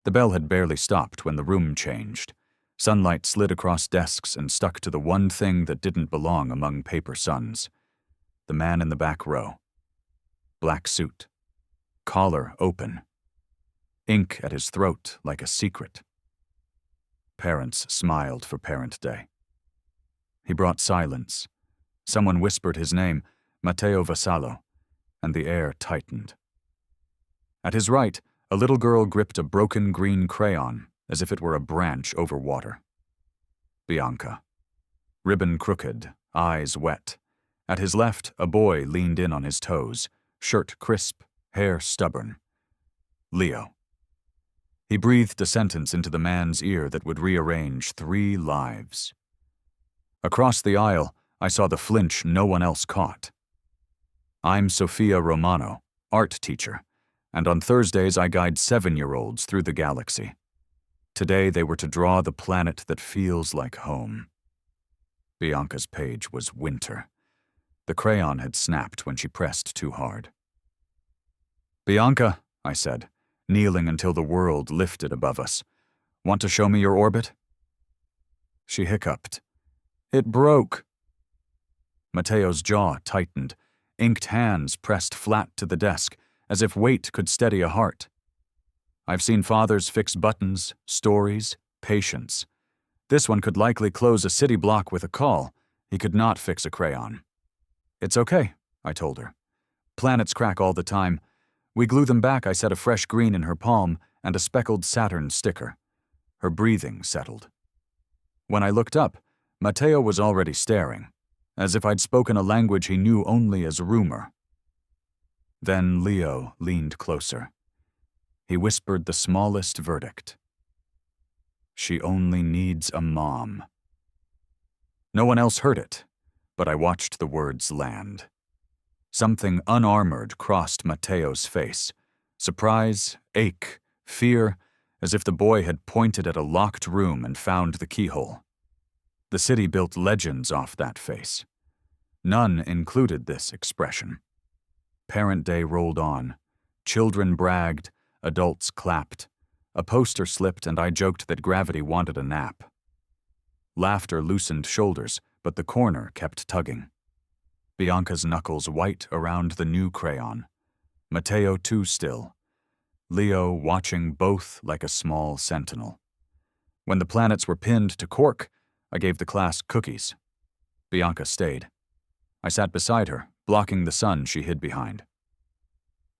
The bell had barely stopped when the room changed. Sunlight slid across desks and stuck to the one thing that didn't belong among paper suns. The man in the back row. Black suit. Collar open. Ink at his throat like a secret. Parents smiled for Parent Day. He brought silence. Someone whispered his name, Matteo Vassallo, and the air tightened. At his right, a little girl gripped a broken green crayon as if it were a branch over water. Bianca. Ribbon crooked, eyes wet. At his left, a boy leaned in on his toes, shirt crisp, hair stubborn. Leo. He breathed a sentence into the man's ear that would rearrange 3 lives. Across the aisle, I saw the flinch no one else caught. I'm Sophia Romano, art teacher, and on Thursdays I guide 7-year-olds through the galaxy. Today they were to draw the planet that feels like home. Bianca's page was winter. The crayon had snapped when she pressed too hard. Bianca, I said, kneeling until the world lifted above us. Want to show me your orbit? She hiccuped. It broke. Matteo's jaw tightened. Inked hands pressed flat to the desk, as if weight could steady a heart. I've seen fathers fix buttons, stories, patience. This one could likely close a city block with a call. He could not fix a crayon. It's okay, I told her. Planets crack all the time. We glue them back. I set a fresh green in her palm and a speckled Saturn sticker. Her breathing settled. When I looked up, Matteo was already staring, as if I'd spoken a language he knew only as rumor. Then Leo leaned closer. He whispered the smallest verdict. She only needs a mom. No one else heard it, but I watched the words land. Something unarmored crossed Matteo's face. Surprise, ache, fear, as if the boy had pointed at a locked room and found the keyhole. The city built legends off that face. None included this expression. Parent Day rolled on. Children bragged, adults clapped. A poster slipped and I joked that gravity wanted a nap. Laughter loosened shoulders, but the corner kept tugging. Bianca's knuckles white around the new crayon. Matteo too still. Leo watching both like a small sentinel. When the planets were pinned to cork, I gave the class cookies. Bianca stayed. I sat beside her, blocking the sun she hid behind.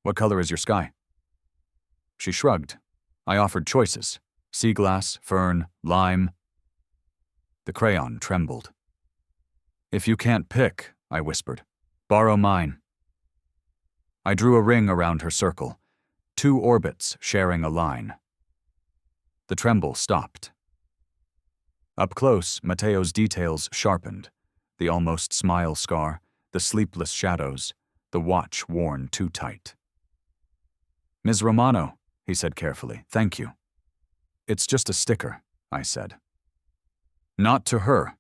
What color is your sky? She shrugged. I offered choices. Sea glass, fern, lime. The crayon trembled. If you can't pick, I whispered, borrow mine. I drew a ring around her circle, 2 orbits sharing a line. The tremble stopped. Up close, Matteo's details sharpened. The almost smile scar, the sleepless shadows, the watch worn too tight. Ms. Romano, he said carefully, thank you. It's just a sticker, I said. Not to her.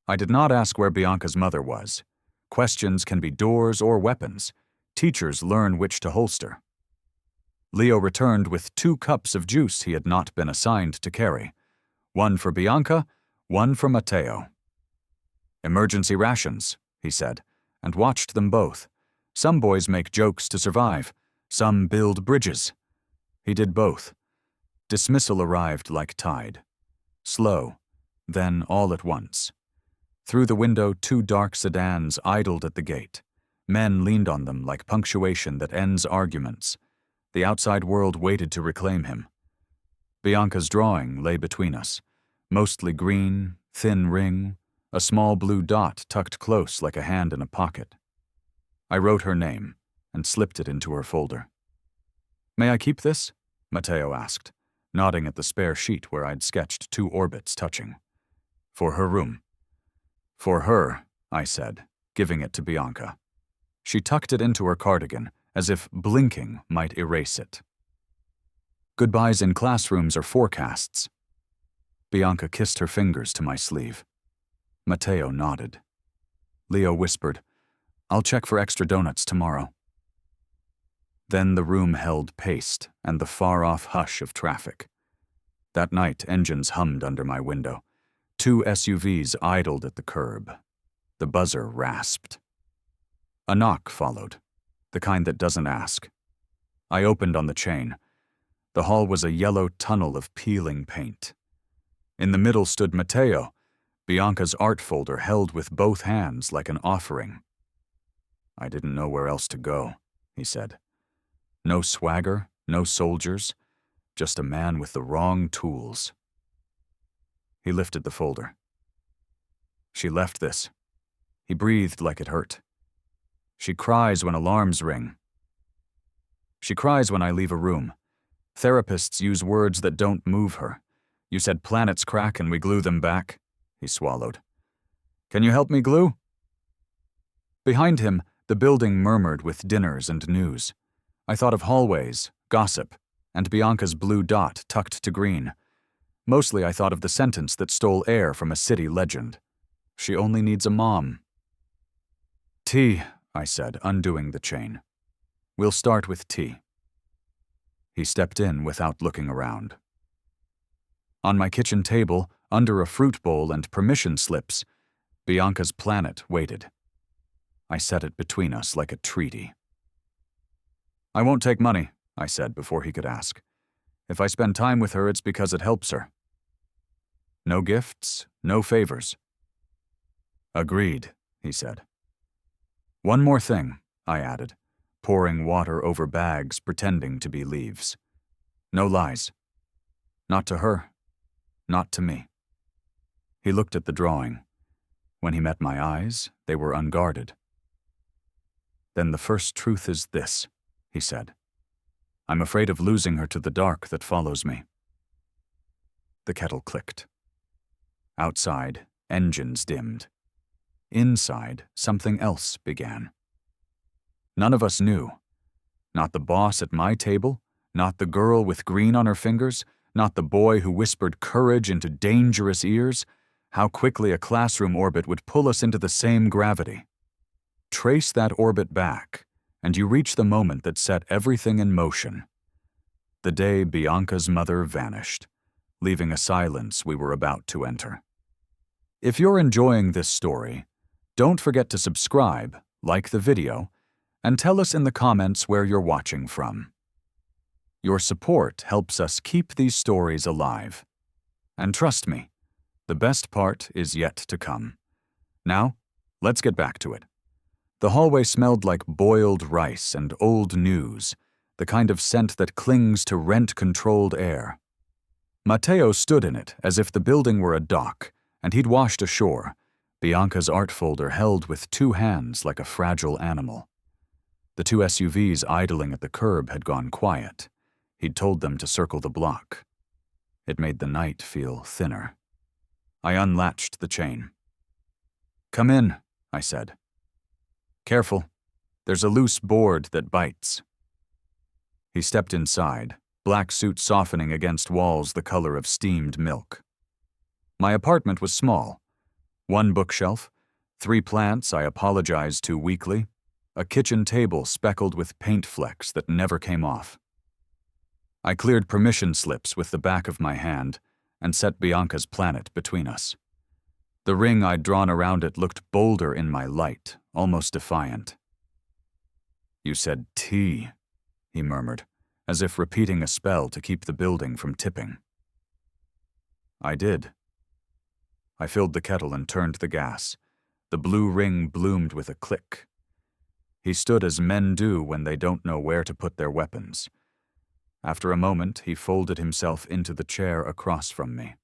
I did not ask where Bianca's mother was. Questions can be doors or weapons. Teachers learn which to holster. Leo returned with 2 cups of juice he had not been assigned to carry. 1 for Bianca, 1 for Matteo. Emergency rations, he said, and watched them both. Some boys make jokes to survive. Some build bridges. He did both. Dismissal arrived like tide. Slow, then all at once. Through the window, 2 dark sedans idled at the gate. Men leaned on them like punctuation that ends arguments. The outside world waited to reclaim him. Bianca's drawing lay between us. Mostly green, thin ring, a small blue dot tucked close like a hand in a pocket. I wrote her name and slipped it into her folder. May I keep this? Matteo asked, nodding at the spare sheet where I'd sketched 2 orbits touching. For her room. For her, I said, giving it to Bianca. She tucked it into her cardigan, as if blinking might erase it. Goodbyes in classrooms are forecasts. Bianca kissed her fingers to my sleeve. Matteo nodded. Leo whispered, I'll check for extra donuts tomorrow. Then the room held pace and the far-off hush of traffic. That night, engines hummed under my window. 2 SUVs idled at the curb. The buzzer rasped. A knock followed, the kind that doesn't ask. I opened on the chain. The hall was a yellow tunnel of peeling paint. In the middle stood Matteo, Bianca's art folder held with both hands like an offering. "I didn't know where else to go," he said. "No swagger, no soldiers, just a man with the wrong tools." He lifted the folder. "She left this." He breathed like it hurt. "She cries when alarms ring. She cries when I leave a room. Therapists use words that don't move her. You said planets crack and we glue them back." He swallowed. "Can you help me glue?" Behind him, the building murmured with dinners and news. I thought of hallways, gossip, and Bianca's blue dot tucked to green. Mostly I thought of the sentence that stole air from a city legend. "She only needs a mom." "Tea," I said, undoing the chain. "We'll start with tea." He stepped in without looking around. On my kitchen table, under a fruit bowl and permission slips, Bianca's planet waited. I set it between us like a treaty. "I won't take money," I said before he could ask. "If I spend time with her, it's because it helps her." "No gifts, no favors." "Agreed," he said. "One more thing," I added, pouring water over bags pretending to be leaves. "No lies. Not to her, not to me." He looked at the drawing. When he met my eyes, they were unguarded. "Then the first truth is this," he said. "I'm afraid of losing her to the dark that follows me." The kettle clicked. Outside, engines dimmed. Inside, something else began. None of us knew. Not the boss at my table, not the girl with green on her fingers, not the boy who whispered courage into dangerous ears, how quickly a classroom orbit would pull us into the same gravity. Trace that orbit back, and you reach the moment that set everything in motion. The day Bianca's mother vanished, leaving a silence we were about to enter. If you're enjoying this story, don't forget to subscribe, like the video, and tell us in the comments where you're watching from. Your support helps us keep these stories alive. And trust me, the best part is yet to come. Now, let's get back to it. The hallway smelled like boiled rice and old news, the kind of scent that clings to rent-controlled air. Matteo stood in it as if the building were a dock, and he'd washed ashore, Bianca's art folder held with 2 hands like a fragile animal. The 2 SUVs idling at the curb had gone quiet. He'd told them to circle the block. It made the night feel thinner. I unlatched the chain. "Come in," I said. "Careful, there's a loose board that bites." He stepped inside, black suit softening against walls the color of steamed milk. My apartment was small. 1 bookshelf, 3 plants I apologized to weekly, a kitchen table speckled with paint flecks that never came off. I cleared permission slips with the back of my hand and set Bianca's planet between us. The ring I'd drawn around it looked bolder in my light, almost defiant. "You said tea," he murmured, as if repeating a spell to keep the building from tipping. I did. I filled the kettle and turned the gas. The blue ring bloomed with a click. He stood as men do when they don't know where to put their weapons. After a moment, he folded himself into the chair across from me.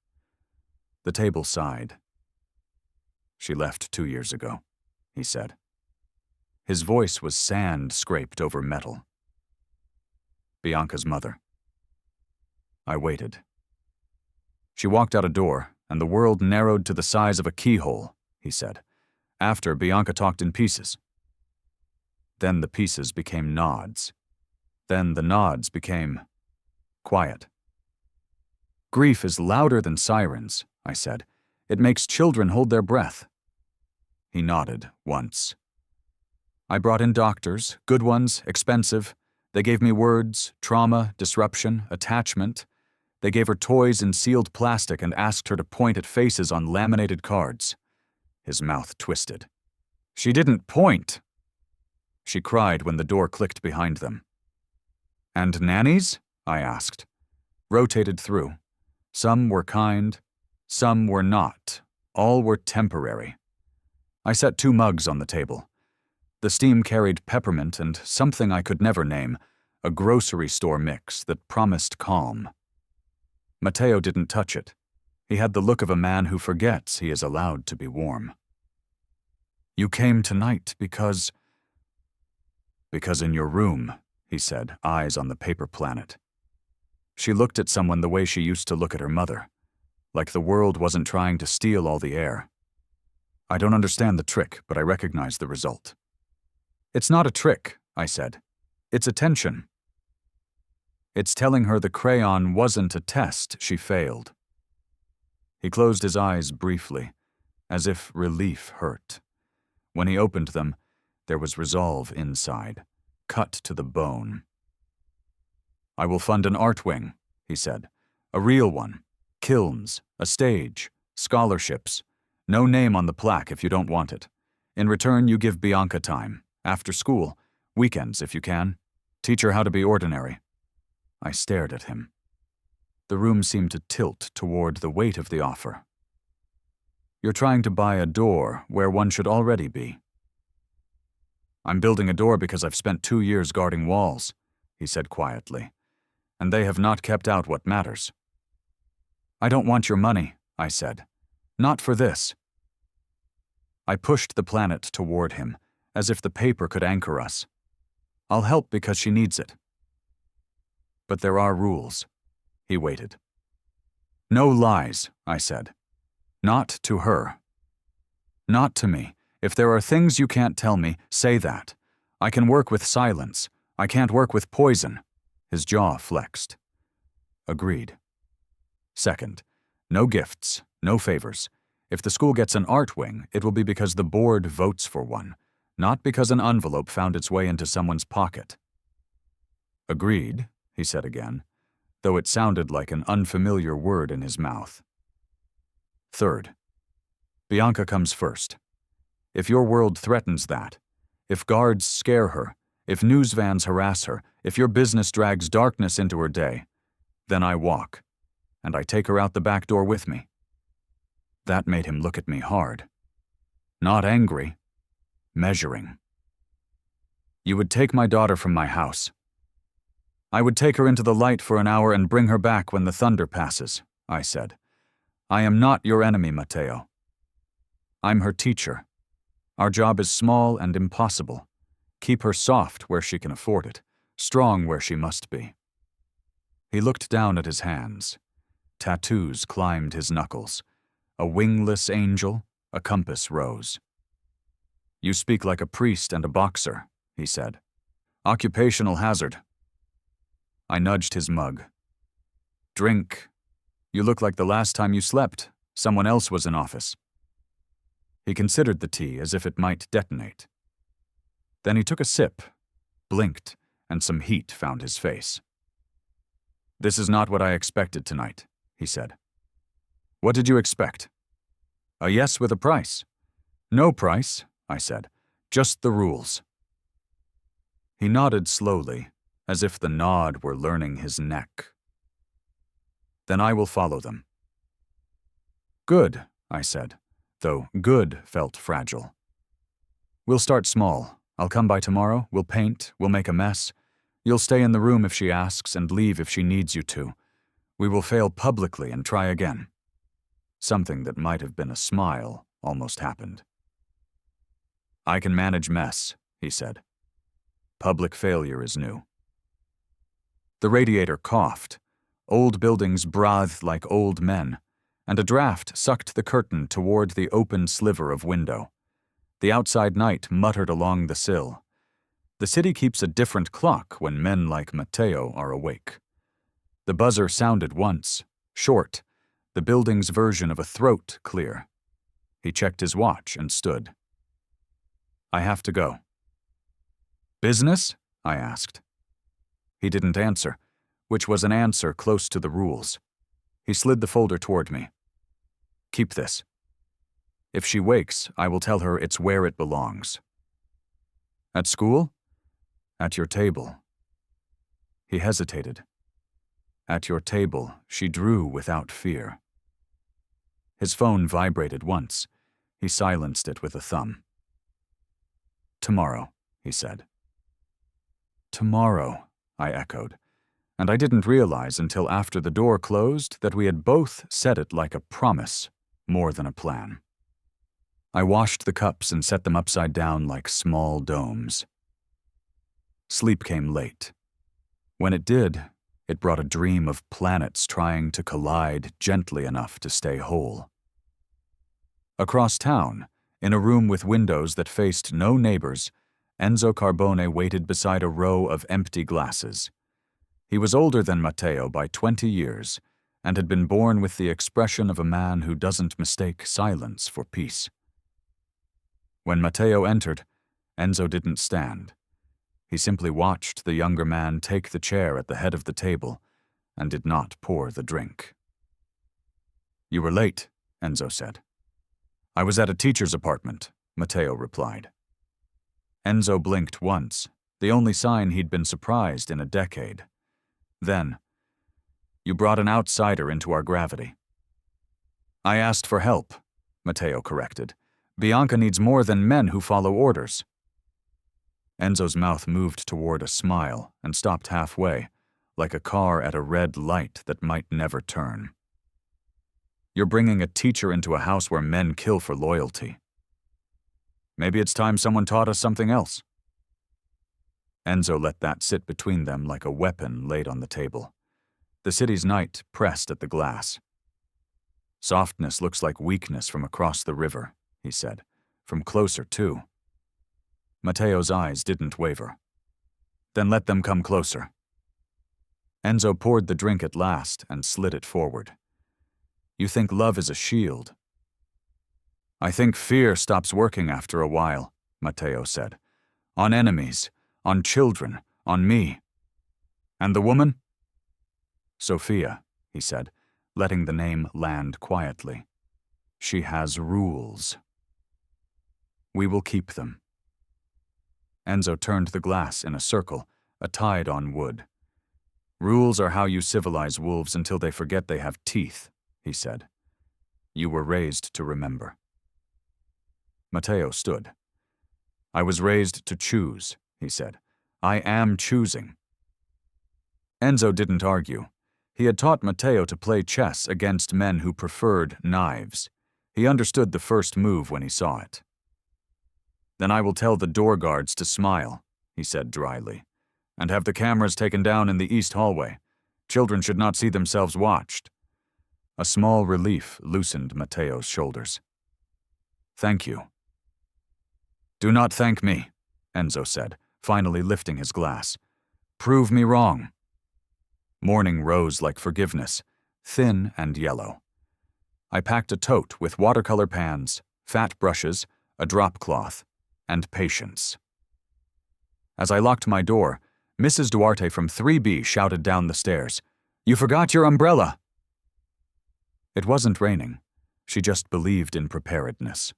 The table sighed. "She left 2 years ago," he said. His voice was sand scraped over metal. "Bianca's mother." I waited. "She walked out a door, and the world narrowed to the size of a keyhole," he said. "After Bianca talked in pieces. Then the pieces became nods. Then the nods became quiet." "Grief is louder than sirens," I said. "It makes children hold their breath." He nodded once. "I brought in doctors, good ones, expensive. They gave me words, trauma, disruption, attachment. They gave her toys in sealed plastic and asked her to point at faces on laminated cards. His mouth twisted. She didn't point. She cried when the door clicked behind them. And nannies? I asked. Rotated through. Some were kind, some were not. All were temporary. I set 2 mugs on the table. The steam carried peppermint and something I could never name, a grocery store mix that promised calm. Matteo didn't touch it. He had the look of a man who forgets he is allowed to be warm. You came tonight because in your room, he said, eyes on the paper planet. She looked at someone the way she used to look at her mother, like the world wasn't trying to steal all the air. I don't understand the trick, but I recognize the result. It's not a trick, I said. It's attention. It's telling her the crayon wasn't a test she failed. He closed his eyes briefly, as if relief hurt. When he opened them, there was resolve inside, cut to the bone. I will fund an art wing, he said. A real one. Kilns, a stage, scholarships. No name on the plaque if you don't want it. In return, you give Bianca time. After school. Weekends if you can. Teach her how to be ordinary. I stared at him. The room seemed to tilt toward the weight of the offer. You're trying to buy a door where one should already be. I'm building a door because I've spent 2 years guarding walls, he said quietly, and they have not kept out what matters. I don't want your money, I said. Not for this. I pushed the planet toward him, as if the paper could anchor us. I'll help because she needs it. But there are rules. He waited. No lies, I said. Not to her. Not to me. If there are things you can't tell me, say that. I can work with silence. I can't work with poison. His jaw flexed. Agreed. Second, no gifts, no favors. If the school gets an art wing, it will be because the board votes for one, not because an envelope found its way into someone's pocket. Agreed, he said again, though it sounded like an unfamiliar word in his mouth. Third, Bianca comes first. If your world threatens that, if guards scare her, if news vans harass her, if your business drags darkness into her day, then I walk, and I take her out the back door with me. That made him look at me hard. Not angry, measuring. You would take my daughter from my house. I would take her into the light for an hour and bring her back when the thunder passes, I said. I am not your enemy, Matteo. I'm her teacher. Our job is small and impossible. Keep her soft where she can afford it, strong where she must be. He looked down at his hands. Tattoos climbed his knuckles. A wingless angel, a compass rose. You speak like a priest and a boxer, he said. Occupational hazard. I nudged his mug. Drink. You look like the last time you slept. Someone else was in office. He considered the tea as if it might detonate. Then he took a sip, blinked, and some heat found his face. This is not what I expected tonight, he said. What did you expect? A yes with a price. No price, I said. Just the rules. He nodded slowly, as if the nod were learning his neck. Then I will follow them. Good, I said, though good felt fragile. We'll start small. I'll come by tomorrow, we'll paint, we'll make a mess. You'll stay in the room if she asks and leave if she needs you to. We will fail publicly and try again. Something that might have been a smile almost happened. I can manage mess, he said. Public failure is new. The radiator coughed. Old buildings breathed like old men, and a draft sucked the curtain toward the open sliver of window. The outside night muttered along the sill. The city keeps a different clock when men like Matteo are awake. The buzzer sounded once, short, the building's version of a throat clear. He checked his watch and stood. I have to go. Business? I asked. He didn't answer, which was an answer close to the rules. He slid the folder toward me. Keep this. If she wakes, I will tell her it's where it belongs. At school? At your table. He hesitated. At your table, she drew without fear. His phone vibrated once. He silenced it with a thumb. Tomorrow, he said. Tomorrow, I echoed, and I didn't realize until after the door closed that we had both said it like a promise, more than a plan. I washed the cups and set them upside down like small domes. Sleep came late. When it did, it brought a dream of planets trying to collide gently enough to stay whole. Across town, in a room with windows that faced no neighbors, Enzo Carbone waited beside a row of empty glasses. He was older than Matteo by 20 years and had been born with the expression of a man who doesn't mistake silence for peace. When Matteo entered, Enzo didn't stand. He simply watched the younger man take the chair at the head of the table and did not pour the drink. You were late, Enzo said. I was at a teacher's apartment, Matteo replied. Enzo blinked once, the only sign he'd been surprised in a decade. Then, you brought an outsider into our gravity. I asked for help, Matteo corrected. Bianca needs more than men who follow orders. Enzo's mouth moved toward a smile and stopped halfway, like a car at a red light that might never turn. You're bringing a teacher into a house where men kill for loyalty. Maybe it's time someone taught us something else. Enzo let that sit between them like a weapon laid on the table. The city's night pressed at the glass. Softness looks like weakness from across the river, he said. From closer, too. Matteo's eyes didn't waver. Then let them come closer. Enzo poured the drink at last and slid it forward. You think love is a shield. I think fear stops working after a while, Matteo said. On enemies, on children, on me. And the woman? Sophia, he said, letting the name land quietly. She has rules. We will keep them. Enzo turned the glass in a circle, a tide on wood. Rules are how you civilize wolves until they forget they have teeth, he said. You were raised to remember. Matteo stood. I was raised to choose, he said. I am choosing. Enzo didn't argue. He had taught Matteo to play chess against men who preferred knives. He understood the first move when he saw it. Then I will tell the door guards to smile, he said dryly, and have the cameras taken down in the east hallway. Children should not see themselves watched. A small relief loosened Matteo's shoulders. Thank you. Do not thank me, Enzo said, finally lifting his glass. Prove me wrong. Morning rose like forgiveness, thin and yellow. I packed a tote with watercolor pans, fat brushes, a drop cloth, and patience. As I locked my door, Mrs. Duarte from 3B shouted down the stairs, You forgot your umbrella! It wasn't raining. She just believed in preparedness.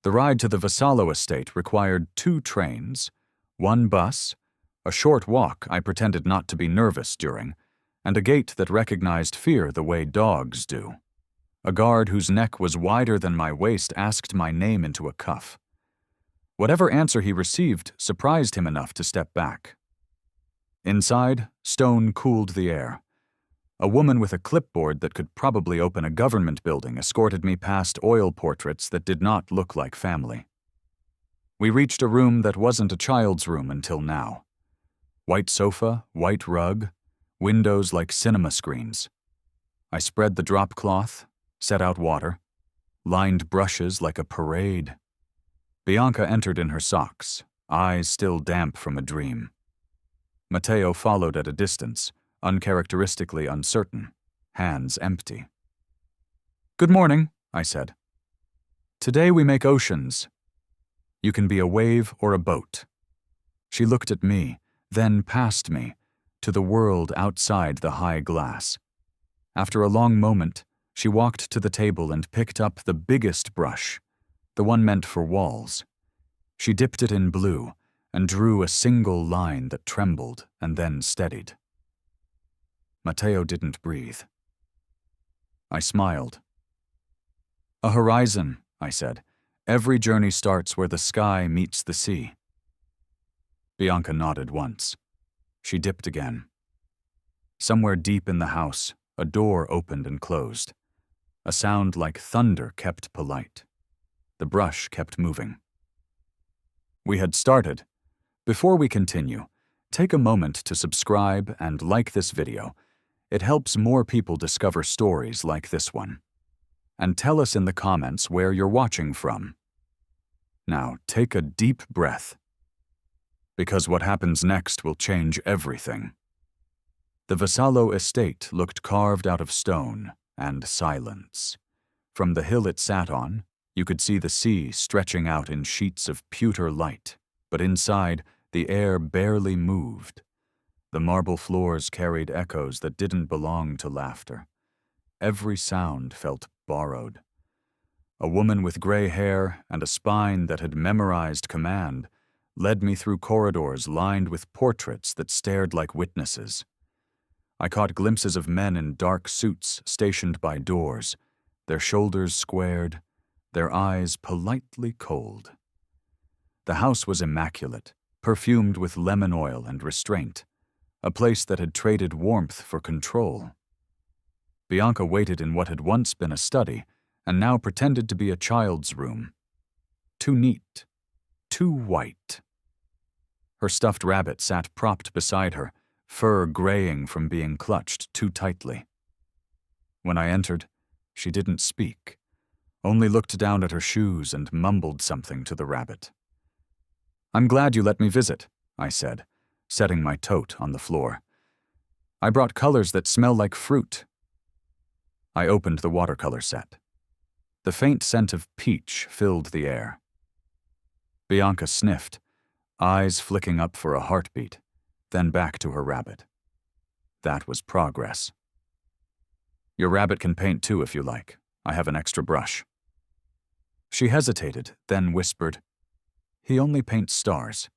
The ride to the Vassallo estate required 2 trains, 1 bus, a short walk I pretended not to be nervous during, and a gate that recognized fear the way dogs do. A guard whose neck was wider than my waist asked my name into a cuff. Whatever answer he received surprised him enough to step back. Inside, stone cooled the air. A woman with a clipboard that could probably open a government building escorted me past oil portraits that did not look like family. We reached a room that wasn't a child's room until now. White sofa, white rug, windows like cinema screens. I spread the drop cloth, set out water, lined brushes like a parade. Bianca entered in her socks, eyes still damp from a dream. Matteo followed at a distance, uncharacteristically uncertain, hands empty. Good morning, I said. Today we make oceans. You can be a wave or a boat. She looked at me, then past me, to the world outside the high glass. After a long moment, she walked to the table and picked up the biggest brush, the one meant for walls. She dipped it in blue and drew a single line that trembled and then steadied. Matteo didn't breathe. I smiled. "A horizon," I said. "Every journey starts where the sky meets the sea." Bianca nodded once. She dipped again. Somewhere deep in the house, a door opened and closed. A sound like thunder kept polite. The brush kept moving. We had started. Before we continue, take a moment to subscribe and like this video. It helps more people discover stories like this one. And tell us in the comments where you're watching from. Now, take a deep breath, because what happens next will change everything. The Vassallo estate looked carved out of stone and silence. From the hill it sat on, you could see the sea stretching out in sheets of pewter light, but inside, the air barely moved. The marble floors carried echoes that didn't belong to laughter. Every sound felt borrowed. A woman with gray hair and a spine that had memorized command led me through corridors lined with portraits that stared like witnesses. I caught glimpses of men in dark suits stationed by doors, their shoulders squared, their eyes politely cold. The house was immaculate, perfumed with lemon oil and restraint, a place that had traded warmth for control. Bianca waited in what had once been a study and now pretended to be a child's room. Too neat, too white. Her stuffed rabbit sat propped beside her, fur graying from being clutched too tightly. When I entered, she didn't speak, only looked down at her shoes and mumbled something to the rabbit. "I'm glad you let me visit," I said, setting my tote on the floor. "I brought colors that smell like fruit." I opened the watercolor set. The faint scent of peach filled the air. Bianca sniffed, eyes flicking up for a heartbeat, then back to her rabbit. That was progress. "Your rabbit can paint too if you like. I have an extra brush." She hesitated, then whispered, "He only paints stars."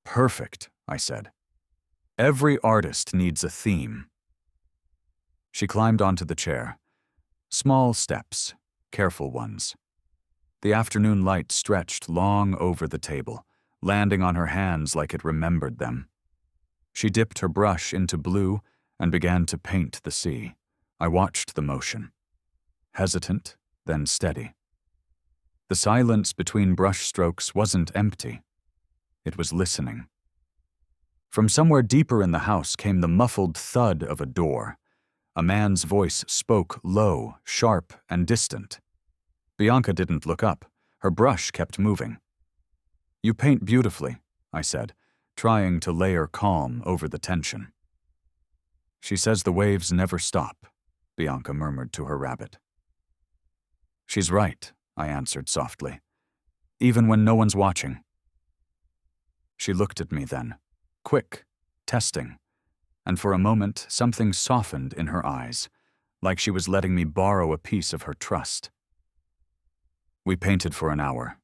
"Perfect," I said. "Every artist needs a theme." She climbed onto the chair. Small steps, careful ones. The afternoon light stretched long over the table, landing on her hands like it remembered them. She dipped her brush into blue and began to paint the sea. I watched the motion. Hesitant, then steady. The silence between brush strokes wasn't empty. It was listening. From somewhere deeper in the house came the muffled thud of a door. A man's voice spoke low, sharp, and distant. Bianca didn't look up. Her brush kept moving. "You paint beautifully," I said, trying to layer calm over the tension. "She says the waves never stop," Bianca murmured to her rabbit. "She's right," I answered softly, "even when no one's watching." She looked at me then, quick, testing, and for a moment something softened in her eyes, like she was letting me borrow a piece of her trust. We painted for an hour.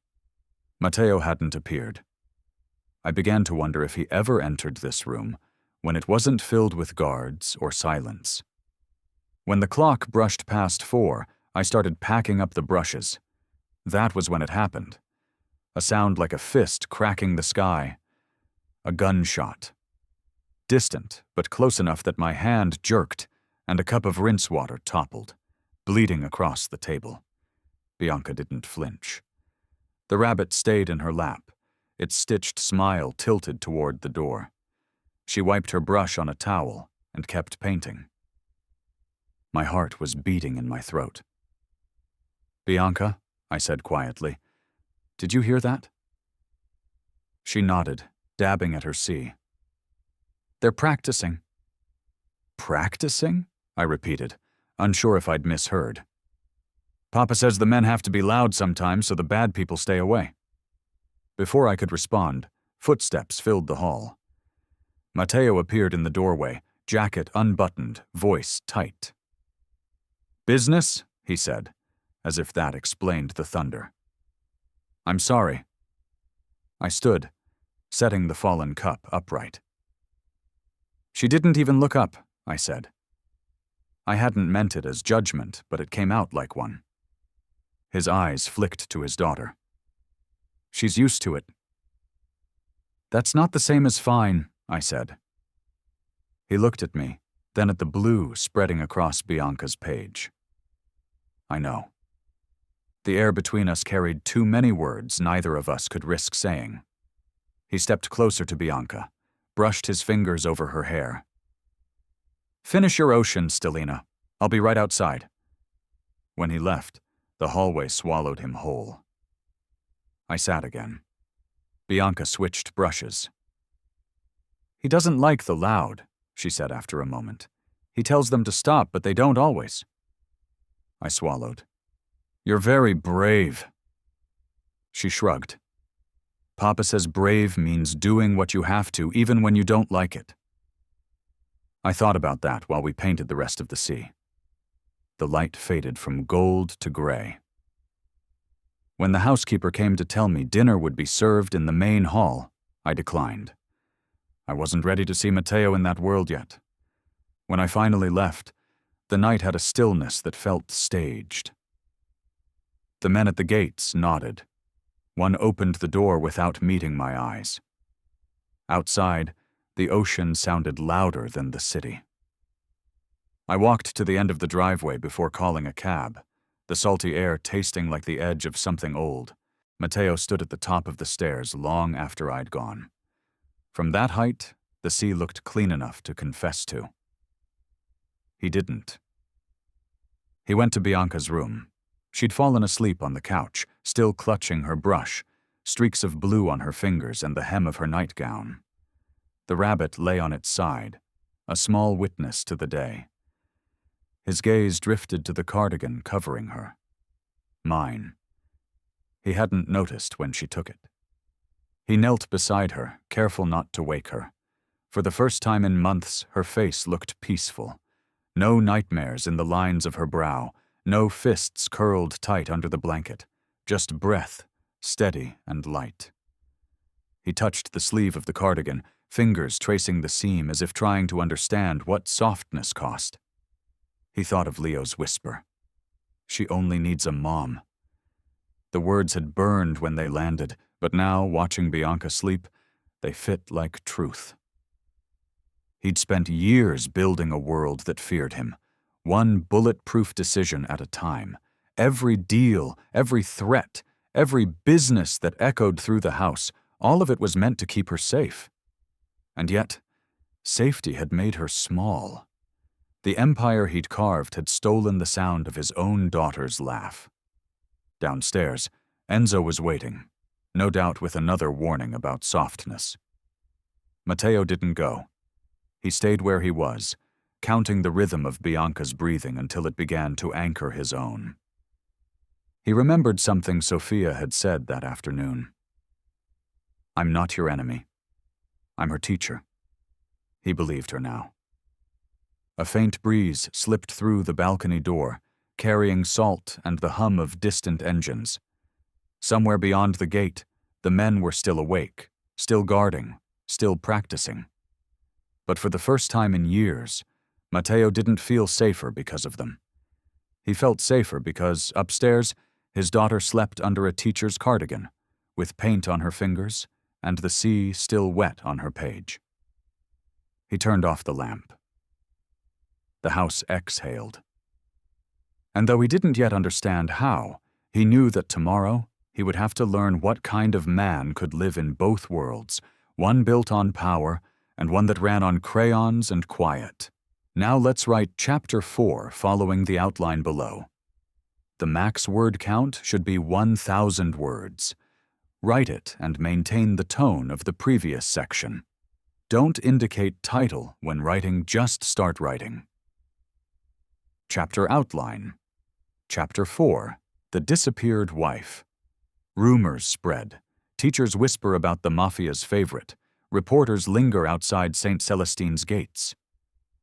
Matteo hadn't appeared. I began to wonder if he ever entered this room when it wasn't filled with guards or silence. When the clock brushed past 4, I started packing up the brushes. That was when it happened. A sound like a fist cracking the sky. A gunshot. Distant, but close enough that my hand jerked and a cup of rinse water toppled, bleeding across the table. Bianca didn't flinch. The rabbit stayed in her lap, its stitched smile tilted toward the door. She wiped her brush on a towel and kept painting. My heart was beating in my throat. "Bianca," I said quietly, "did you hear that?" She nodded, dabbing at her sea. "They're practicing." "Practicing?" I repeated, unsure if I'd misheard. "Papa says the men have to be loud sometimes so the bad people stay away." Before I could respond, footsteps filled the hall. Matteo appeared in the doorway, jacket unbuttoned, voice tight. "Business?" he said, as if that explained the thunder. "I'm sorry." I stood, setting the fallen cup upright. "She didn't even look up," I said. I hadn't meant it as judgment, but it came out like one. His eyes flicked to his daughter. "She's used to it." "That's not the same as fine," I said. He looked at me, then at the blue spreading across Bianca's page. I know. The air between us carried too many words neither of us could risk saying. He stepped closer to Bianca, brushed his fingers over her hair. "Finish your ocean, Stelina. I'll be right outside." When he left, the hallway swallowed him whole. I sat again. Bianca switched brushes. "He doesn't like the loud," she said after a moment. "He tells them to stop, but they don't always." I swallowed. "You're very brave." She shrugged. "Papa says brave means doing what you have to, even when you don't like it." I thought about that while we painted the rest of the sea. The light faded from gold to gray. When the housekeeper came to tell me dinner would be served in the main hall, I declined. I wasn't ready to see Matteo in that world yet. When I finally left, the night had a stillness that felt staged. The men at the gates nodded. One opened the door without meeting my eyes. Outside, the ocean sounded louder than the city. I walked to the end of the driveway before calling a cab, the salty air tasting like the edge of something old. Matteo stood at the top of the stairs long after I'd gone. From that height, the sea looked clean enough to confess to. He didn't. He went to Bianca's room. She'd fallen asleep on the couch, still clutching her brush, streaks of blue on her fingers and the hem of her nightgown. The rabbit lay on its side, a small witness to the day. His gaze drifted to the cardigan covering her. Mine. He hadn't noticed when she took it. He knelt beside her, careful not to wake her. For the first time in months, her face looked peaceful. No nightmares in the lines of her brow, no fists curled tight under the blanket, just breath, steady and light. He touched the sleeve of the cardigan, fingers tracing the seam as if trying to understand what softness cost. He thought of Leo's whisper. "She only needs a mom." The words had burned when they landed, but now, watching Bianca sleep, they fit like truth. He'd spent years building a world that feared him, one bulletproof decision at a time. Every deal, every threat, every business that echoed through the house, all of it was meant to keep her safe. And yet, safety had made her small. The empire he'd carved had stolen the sound of his own daughter's laugh. Downstairs, Enzo was waiting, no doubt with another warning about softness. Matteo didn't go. He stayed where he was, counting the rhythm of Bianca's breathing until it began to anchor his own. He remembered something Sophia had said that afternoon. "I'm not your enemy. I'm her teacher." He believed her now. A faint breeze slipped through the balcony door, carrying salt and the hum of distant engines. Somewhere beyond the gate, the men were still awake, still guarding, still practicing. But for the first time in years, Matteo didn't feel safer because of them. He felt safer because, upstairs, his daughter slept under a teacher's cardigan, with paint on her fingers and the sea still wet on her page. He turned off the lamp. The house exhaled. And though he didn't yet understand how, he knew that tomorrow he would have to learn what kind of man could live in both worlds, one built on power and one that ran on crayons and quiet. Now let's write Chapter 4 following the outline below. The max word count should be 1,000 words. Write it and maintain the tone of the previous section. Don't indicate title when writing, just start writing. Chapter outline. Chapter 4, The Disappeared Wife. Rumors spread. Teachers whisper about the Mafia's favorite. Reporters linger outside St. Celestine's gates.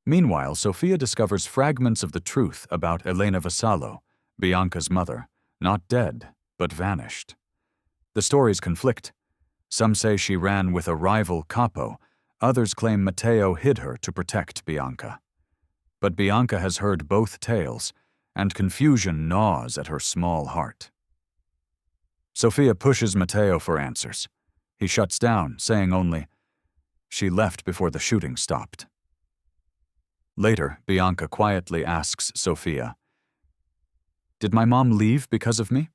Meanwhile, Sofia discovers fragments of the truth about Elena Vassallo, Bianca's mother, not dead, but vanished. The stories conflict. Some say she ran with a rival capo, others claim Matteo hid her to protect Bianca. But Bianca has heard both tales, and confusion gnaws at her small heart. Sofia pushes Matteo for answers. He shuts down, saying only, "She left before the shooting stopped." Later, Bianca quietly asks Sofia, "Did my mom leave because of me?"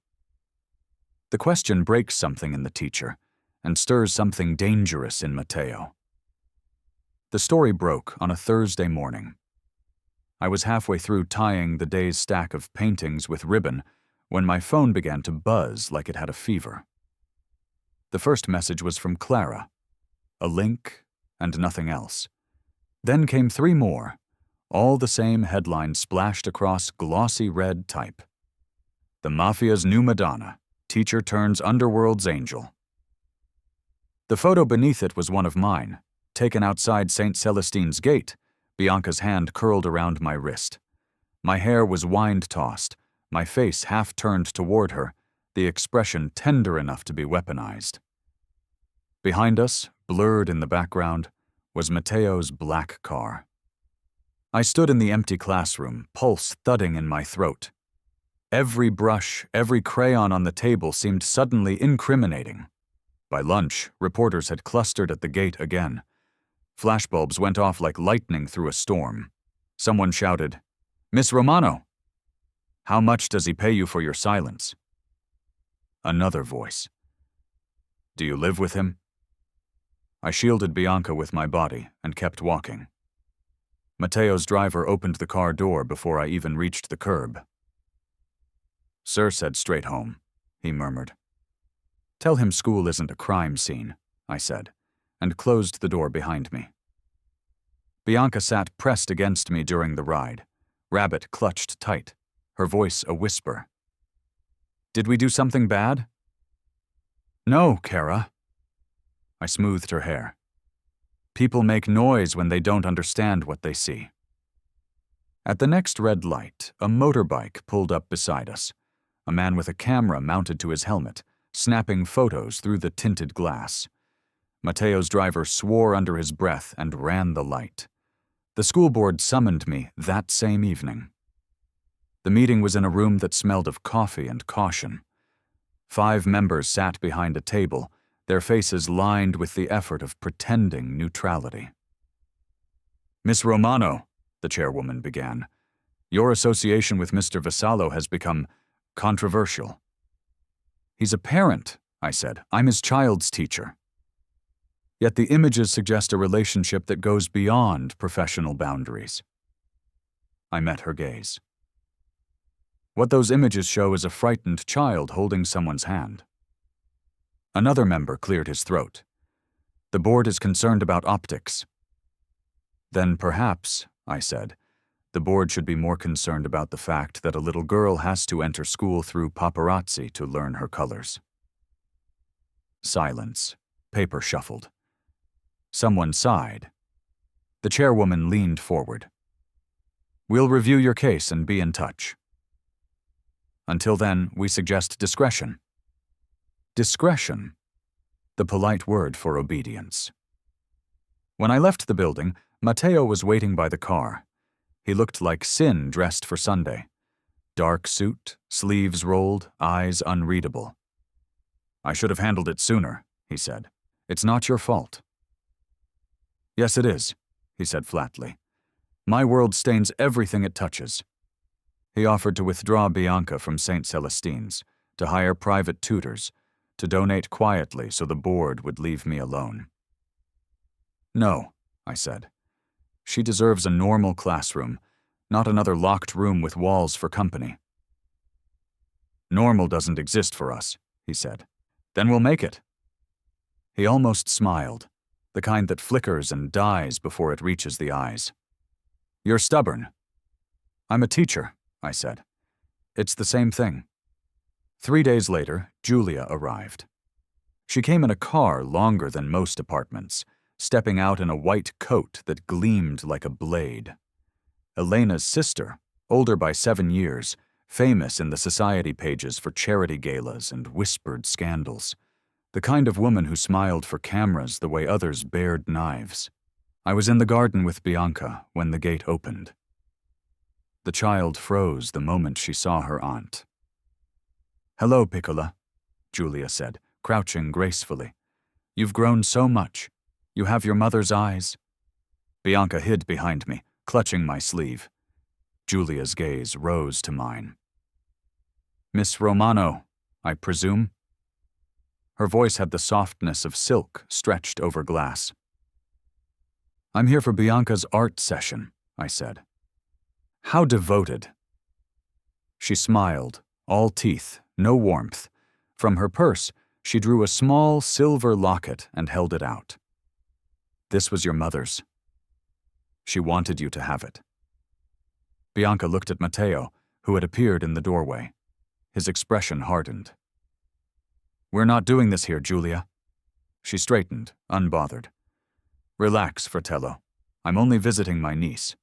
The question breaks something in the teacher and stirs something dangerous in Matteo. The story broke on a Thursday morning. I was halfway through tying the day's stack of paintings with ribbon when my phone began to buzz like it had a fever. The first message was from Clara, a link and nothing else. Then came 3 more, all the same headline splashed across glossy red type. "The Mafia's new Madonna, teacher turns underworld's angel." The photo beneath it was one of mine, taken outside St. Celestine's gate, Bianca's hand curled around my wrist. My hair was wind-tossed, my face half-turned toward her, the expression tender enough to be weaponized. Behind us, blurred in the background, was Matteo's black car. I stood in the empty classroom, pulse thudding in my throat. Every brush, every crayon on the table seemed suddenly incriminating. By lunch, reporters had clustered at the gate again. Flashbulbs went off like lightning through a storm. Someone shouted, "Miss Romano! How much does he pay you for your silence?" Another voice. "Do you live with him?" I shielded Bianca with my body and kept walking. Matteo's driver opened the car door before I even reached the curb. "Sir said straight home," he murmured. "Tell him school isn't a crime scene," I said, and closed the door behind me. Bianca sat pressed against me during the ride, rabbit clutched tight, her voice a whisper. "Did we do something bad?" "No, Kara." I smoothed her hair. "People make noise when they don't understand what they see." At the next red light, a motorbike pulled up beside us, a man with a camera mounted to his helmet, snapping photos through the tinted glass. Matteo's driver swore under his breath and ran the light. The school board summoned me that same evening. The meeting was in a room that smelled of coffee and caution. 5 members sat behind a table, their faces lined with the effort of pretending neutrality. "Miss Romano," the chairwoman began, "your association with Mr. Vassallo has become controversial." "He's a parent," I said. "I'm his child's teacher." Yet the images suggest a relationship that goes beyond professional boundaries. I met her gaze. What those images show is a frightened child holding someone's hand. Another member cleared his throat. "The board is concerned about optics." "Then perhaps," I said, "the board should be more concerned about the fact that a little girl has to enter school through paparazzi to learn her colors." Silence. Paper shuffled. Someone sighed. The chairwoman leaned forward. "We'll review your case and be in touch. Until then, we suggest discretion." Discretion. The polite word for obedience. When I left the building, Matteo was waiting by the car. He looked like sin dressed for Sunday. Dark suit, sleeves rolled, eyes unreadable. "I should have handled it sooner," he said. "It's not your fault." "Yes, it is," he said flatly. "My world stains everything it touches." He offered to withdraw Bianca from St. Celestine's, to hire private tutors, to donate quietly so the board would leave me alone. "No," I said. "She deserves a normal classroom, not another locked room with walls for company." "Normal doesn't exist for us," he said. "Then we'll make it." He almost smiled, the kind that flickers and dies before it reaches the eyes. "You're stubborn." "I'm a teacher," I said. "It's the same thing." 3 days later, Julia arrived. She came in a car longer than most apartments, stepping out in a white coat that gleamed like a blade. Elena's sister, older by 7 years, famous in the society pages for charity galas and whispered scandals. The kind of woman who smiled for cameras the way others bared knives. I was in the garden with Bianca when the gate opened. The child froze the moment she saw her aunt. "Hello, Piccola," Julia said, crouching gracefully. "You've grown so much. You have your mother's eyes." Bianca hid behind me, clutching my sleeve. Julia's gaze rose to mine. "Miss Romano, I presume?" Her voice had the softness of silk stretched over glass. "I'm here for Bianca's art session," I said. "How devoted." She smiled, all teeth, no warmth. From her purse, she drew a small silver locket and held it out. "This was your mother's. She wanted you to have it." Bianca looked at Matteo, who had appeared in the doorway. His expression hardened. "We're not doing this here, Julia." She straightened, unbothered. "Relax, Fratello. I'm only visiting my niece."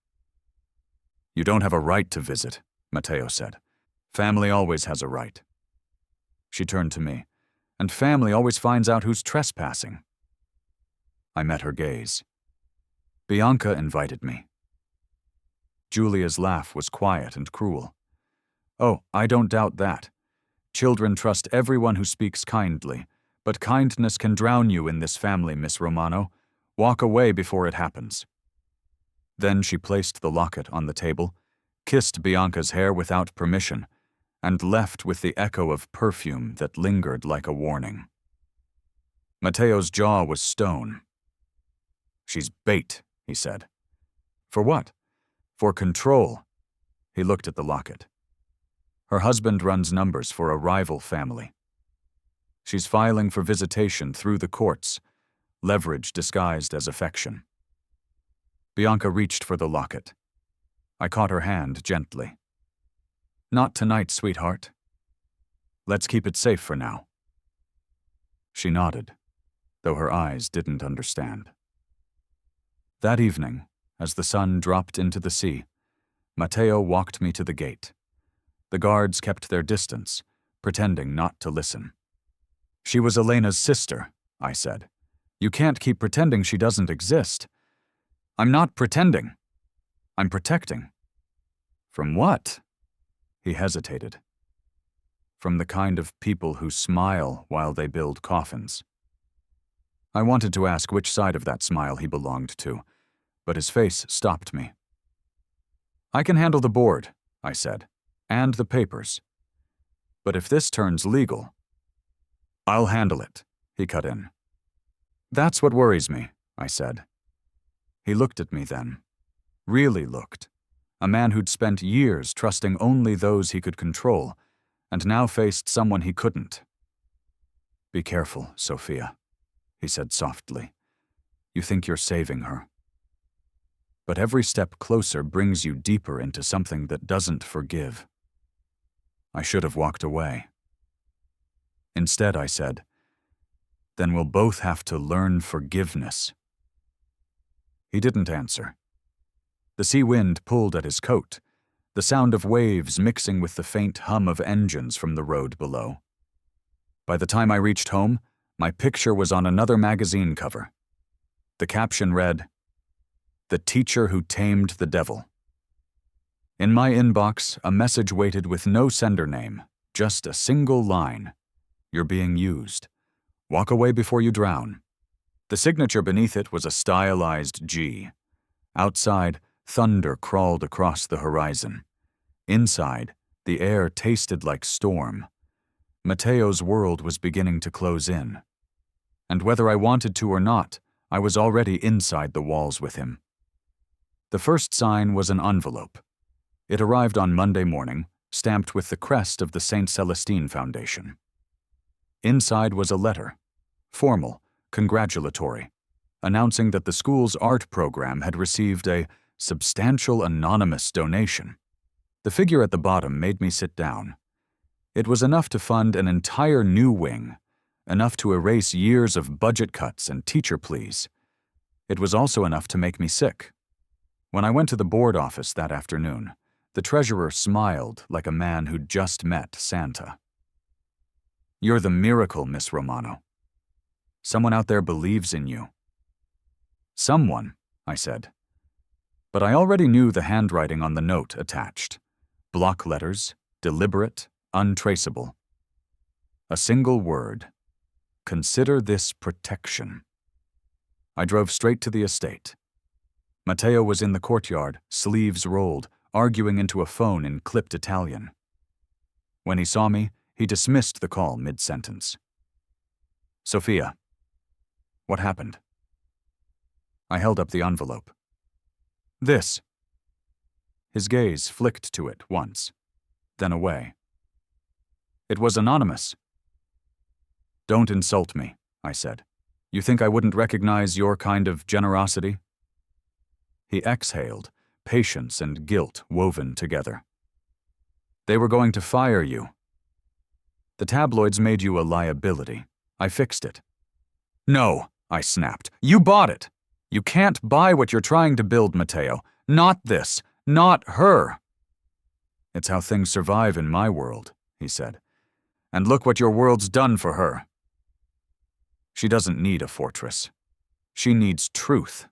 "You don't have a right to visit," Matteo said. "Family always has a right." She turned to me. "And family always finds out who's trespassing." I met her gaze. "Bianca invited me." Julia's laugh was quiet and cruel. "Oh, I don't doubt that. Children trust everyone who speaks kindly, but kindness can drown you in this family, Miss Romano. Walk away before it happens." Then she placed the locket on the table, kissed Bianca's hair without permission, and left with the echo of perfume that lingered like a warning. Matteo's jaw was stone. "She's bait," he said. "For what?" "For control." He looked at the locket. "Her husband runs numbers for a rival family. She's filing for visitation through the courts, leverage disguised as affection." Bianca reached for the locket. I caught her hand gently. "Not tonight, sweetheart. Let's keep it safe for now." She nodded, though her eyes didn't understand. That evening, as the sun dropped into the sea, Matteo walked me to the gate. The guards kept their distance, pretending not to listen. "She was Elena's sister," I said. "You can't keep pretending she doesn't exist." "I'm not pretending. I'm protecting." "From what?" He hesitated. "From the kind of people who smile while they build coffins." I wanted to ask which side of that smile he belonged to, but his face stopped me. "I can handle the board," I said, "and the papers. But if this turns legal—" "I'll handle it," he cut in. "That's what worries me," I said. He looked at me then. Really looked. A man who'd spent years trusting only those he could control, and now faced someone he couldn't. "Be careful, Sophia," he said softly. "You think you're saving her. But every step closer brings you deeper into something that doesn't forgive." I should have walked away. Instead, I said, "Then we'll both have to learn forgiveness." He didn't answer. The sea wind pulled at his coat, the sound of waves mixing with the faint hum of engines from the road below. By the time I reached home, my picture was on another magazine cover. The caption read, "The Teacher Who Tamed the Devil." In my inbox, a message waited with no sender name, just a single line. "You're being used. Walk away before you drown." The signature beneath it was a stylized G. Outside, thunder crawled across the horizon. Inside, the air tasted like storm. Matteo's world was beginning to close in. And whether I wanted to or not, I was already inside the walls with him. The first sign was an envelope. It arrived on Monday morning, stamped with the crest of the St. Celestine Foundation. Inside was a letter, formal, congratulatory, announcing that the school's art program had received a substantial anonymous donation. The figure at the bottom made me sit down. It was enough to fund an entire new wing, enough to erase years of budget cuts and teacher pleas. It was also enough to make me sick. When I went to the board office that afternoon, the treasurer smiled like a man who'd just met Santa. "You're the miracle, Miss Romano. Someone out there believes in you." "Someone," I said. But I already knew the handwriting on the note attached. Block letters, deliberate, untraceable. A single word. Consider this protection. I drove straight to the estate. Matteo was in the courtyard, sleeves rolled, arguing into a phone in clipped Italian. When he saw me, he dismissed the call mid-sentence. "Sophia, what happened?" I held up the envelope. "This." His gaze flicked to it once, then away. "It was anonymous." "Don't insult me," I said. "You think I wouldn't recognize your kind of generosity?" He exhaled, patience and guilt woven together. "They were going to fire you. The tabloids made you a liability. I fixed it." "No," I snapped. "You bought it. You can't buy what you're trying to build, Matteo. Not this. Not her." "It's how things survive in my world," he said. "And look what your world's done for her. She doesn't need a fortress. She needs truth."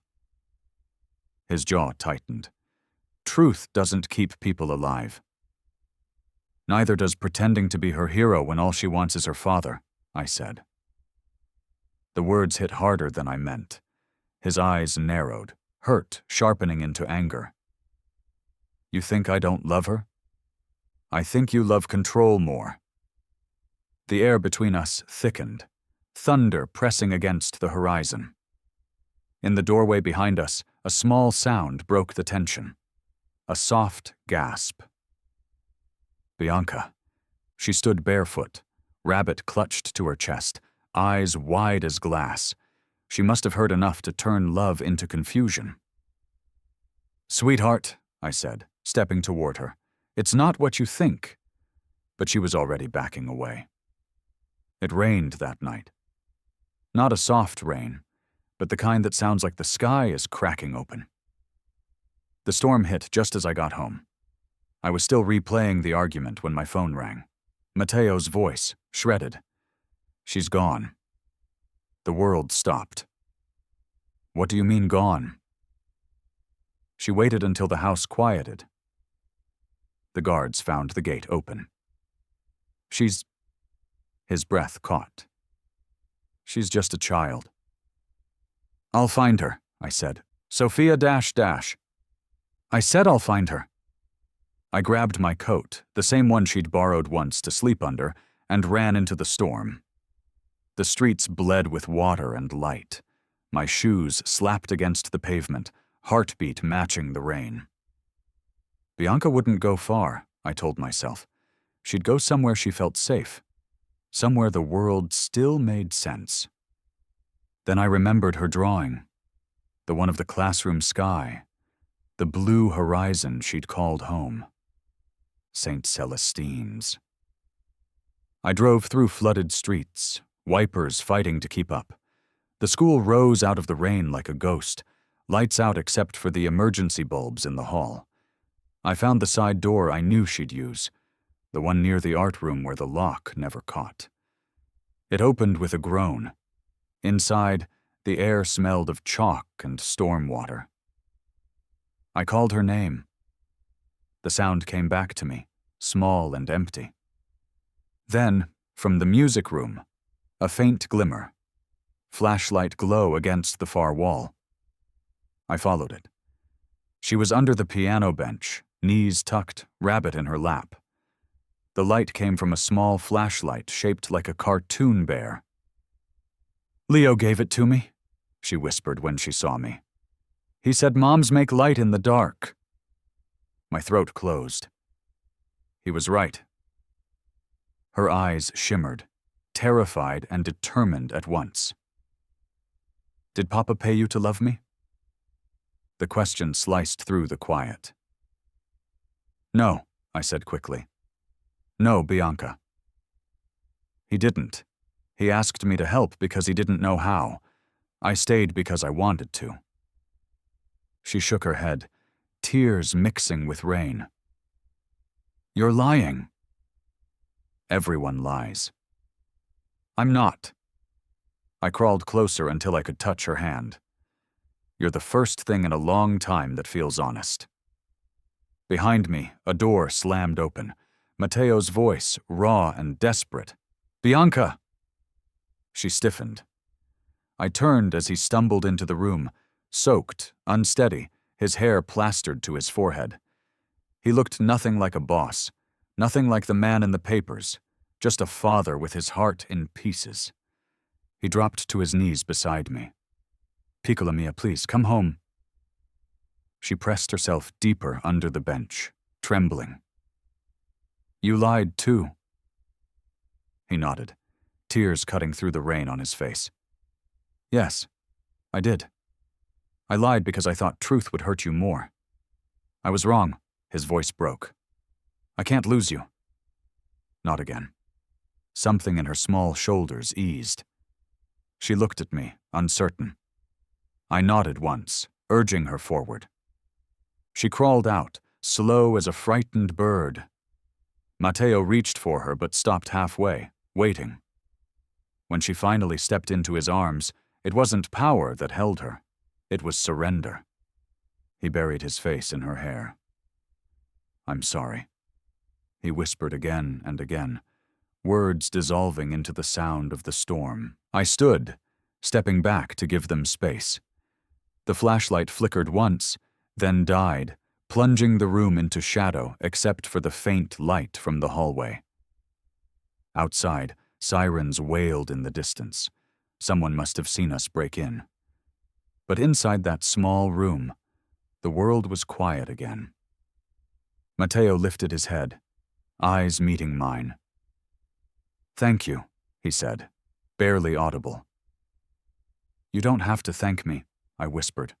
His jaw tightened. "Truth doesn't keep people alive." "Neither does pretending to be her hero when all she wants is her father," I said. The words hit harder than I meant. His eyes narrowed, hurt sharpening into anger. "You think I don't love her? I think you love control more." The air between us thickened, thunder pressing against the horizon. In the doorway behind us, a small sound broke the tension. A soft gasp. Bianca. She stood barefoot, rabbit clutched to her chest, eyes wide as glass. She must have heard enough to turn love into confusion. "Sweetheart," I said, stepping toward her, "it's not what you think." But she was already backing away. It rained that night. Not a soft rain, but the kind that sounds like the sky is cracking open. The storm hit just as I got home. I was still replaying the argument when my phone rang. Matteo's voice, shredded. "She's gone." The world stopped. "What do you mean gone?" "She waited until the house quieted." The guards found the gate open. "She's..." His breath caught. "She's just a child." "I'll find her," I said. "Sophia dash dash." "I said I'll find her." I grabbed my coat, the same one she'd borrowed once to sleep under, and ran into the storm. The streets bled with water and light. My shoes slapped against the pavement, heartbeat matching the rain. Bianca wouldn't go far, I told myself. She'd go somewhere she felt safe. Somewhere the world still made sense. Then I remembered her drawing. The one of the classroom sky. The blue horizon she'd called home. St. Celestine's. I drove through flooded streets, wipers fighting to keep up. The school rose out of the rain like a ghost, lights out except for the emergency bulbs in the hall. I found the side door I knew she'd use, the one near the art room where the lock never caught. It opened with a groan. Inside, the air smelled of chalk and storm water. I called her name. The sound came back to me, small and empty. Then, from the music room, a faint glimmer. Flashlight glow against the far wall. I followed it. She was under the piano bench, knees tucked, rabbit in her lap. The light came from a small flashlight shaped like a cartoon bear. "Leo gave it to me," she whispered when she saw me. "He said moms make light in the dark." My throat closed. He was right. Her eyes shimmered, terrified and determined at once. "Did Papa pay you to love me?" The question sliced through the quiet. "No," I said quickly. "No, Bianca." He didn't. He asked me to help because he didn't know how. I stayed because I wanted to. She shook her head, tears mixing with rain. You're lying. Everyone lies. I'm not. I crawled closer until I could touch her hand. You're the first thing in a long time that feels honest. Behind me, a door slammed open. Matteo's voice, raw and desperate. Bianca! She stiffened. I turned as he stumbled into the room, soaked, unsteady, his hair plastered to his forehead. He looked nothing like a boss, nothing like the man in the papers, just a father with his heart in pieces. He dropped to his knees beside me. Piccola mia, please, come home. She pressed herself deeper under the bench, trembling. You lied too. He nodded, tears cutting through the rain on his face. Yes, I did. I lied because I thought truth would hurt you more. I was wrong. His voice broke. I can't lose you. Not again. Something in her small shoulders eased. She looked at me, uncertain. I nodded once, urging her forward. She crawled out, slow as a frightened bird. Matteo reached for her but stopped halfway, waiting. When she finally stepped into his arms, it wasn't power that held her. It was surrender. He buried his face in her hair. I'm sorry. He whispered again and again, words dissolving into the sound of the storm. I stood, stepping back to give them space. The flashlight flickered once, then died, plunging the room into shadow except for the faint light from the hallway. Outside, sirens wailed in the distance. Someone must have seen us break in. But inside that small room, the world was quiet again. Matteo lifted his head, eyes meeting mine. Thank you, he said, barely audible. You don't have to thank me, I whispered.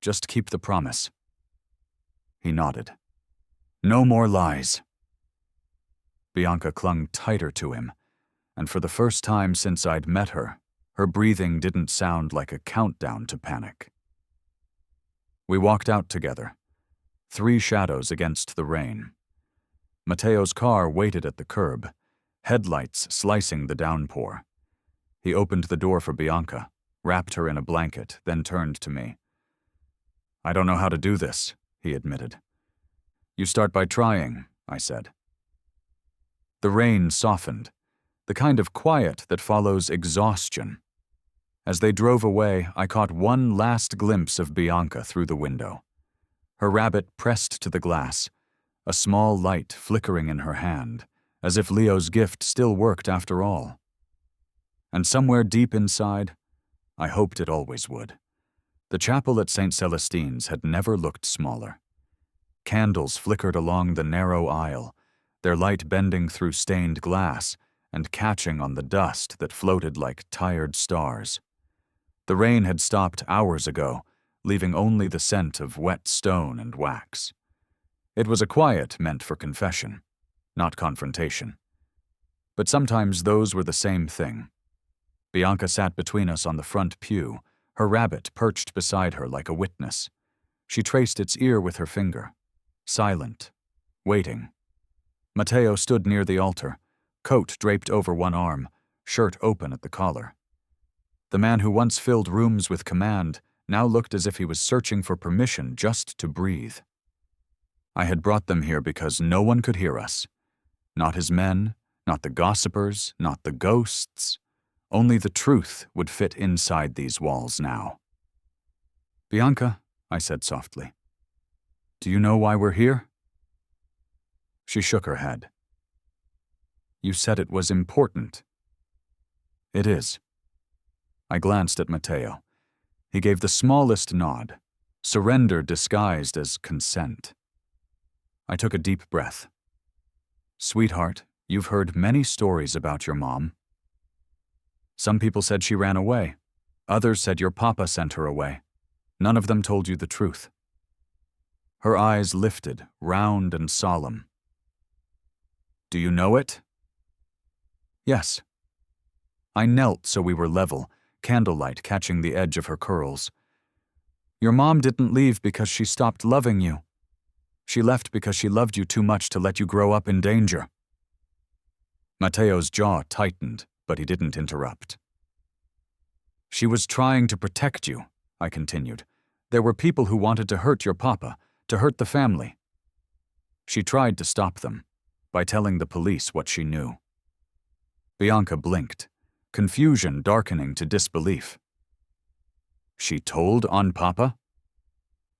Just keep the promise. He nodded. No more lies. Bianca clung tighter to him, and for the first time since I'd met her, her breathing didn't sound like a countdown to panic. We walked out together, 3 shadows against the rain. Matteo's car waited at the curb, headlights slicing the downpour. He opened the door for Bianca, wrapped her in a blanket, then turned to me. I don't know how to do this, he admitted. You start by trying, I said. The rain softened, the kind of quiet that follows exhaustion. As they drove away, I caught one last glimpse of Bianca through the window. Her rabbit pressed to the glass, a small light flickering in her hand, as if Leo's gift still worked after all. And somewhere deep inside, I hoped it always would. The chapel at St. Celestine's had never looked smaller. Candles flickered along the narrow aisle, their light bending through stained glass and catching on the dust that floated like tired stars. The rain had stopped hours ago, leaving only the scent of wet stone and wax. It was a quiet meant for confession, not confrontation. But sometimes those were the same thing. Bianca sat between us on the front pew, her rabbit perched beside her like a witness. She traced its ear with her finger, silent, waiting. Matteo stood near the altar, coat draped over one arm, shirt open at the collar. The man who once filled rooms with command now looked as if he was searching for permission just to breathe. I had brought them here because no one could hear us. Not his men, not the gossipers, not the ghosts. Only the truth would fit inside these walls now. Bianca, I said softly, do you know why we're here? She shook her head. You said it was important. It is. I glanced at Matteo. He gave the smallest nod, surrender disguised as consent. I took a deep breath. Sweetheart, you've heard many stories about your mom. Some people said she ran away. Others said your papa sent her away. None of them told you the truth. Her eyes lifted, round and solemn. Do you know it? Yes. I knelt so we were level, candlelight catching the edge of her curls. Your mom didn't leave because she stopped loving you. She left because she loved you too much to let you grow up in danger." Matteo's jaw tightened, but he didn't interrupt. "She was trying to protect you," I continued. "There were people who wanted to hurt your papa, to hurt the family. She tried to stop them by telling the police what she knew." Bianca blinked, confusion darkening to disbelief. "She told on Papa?"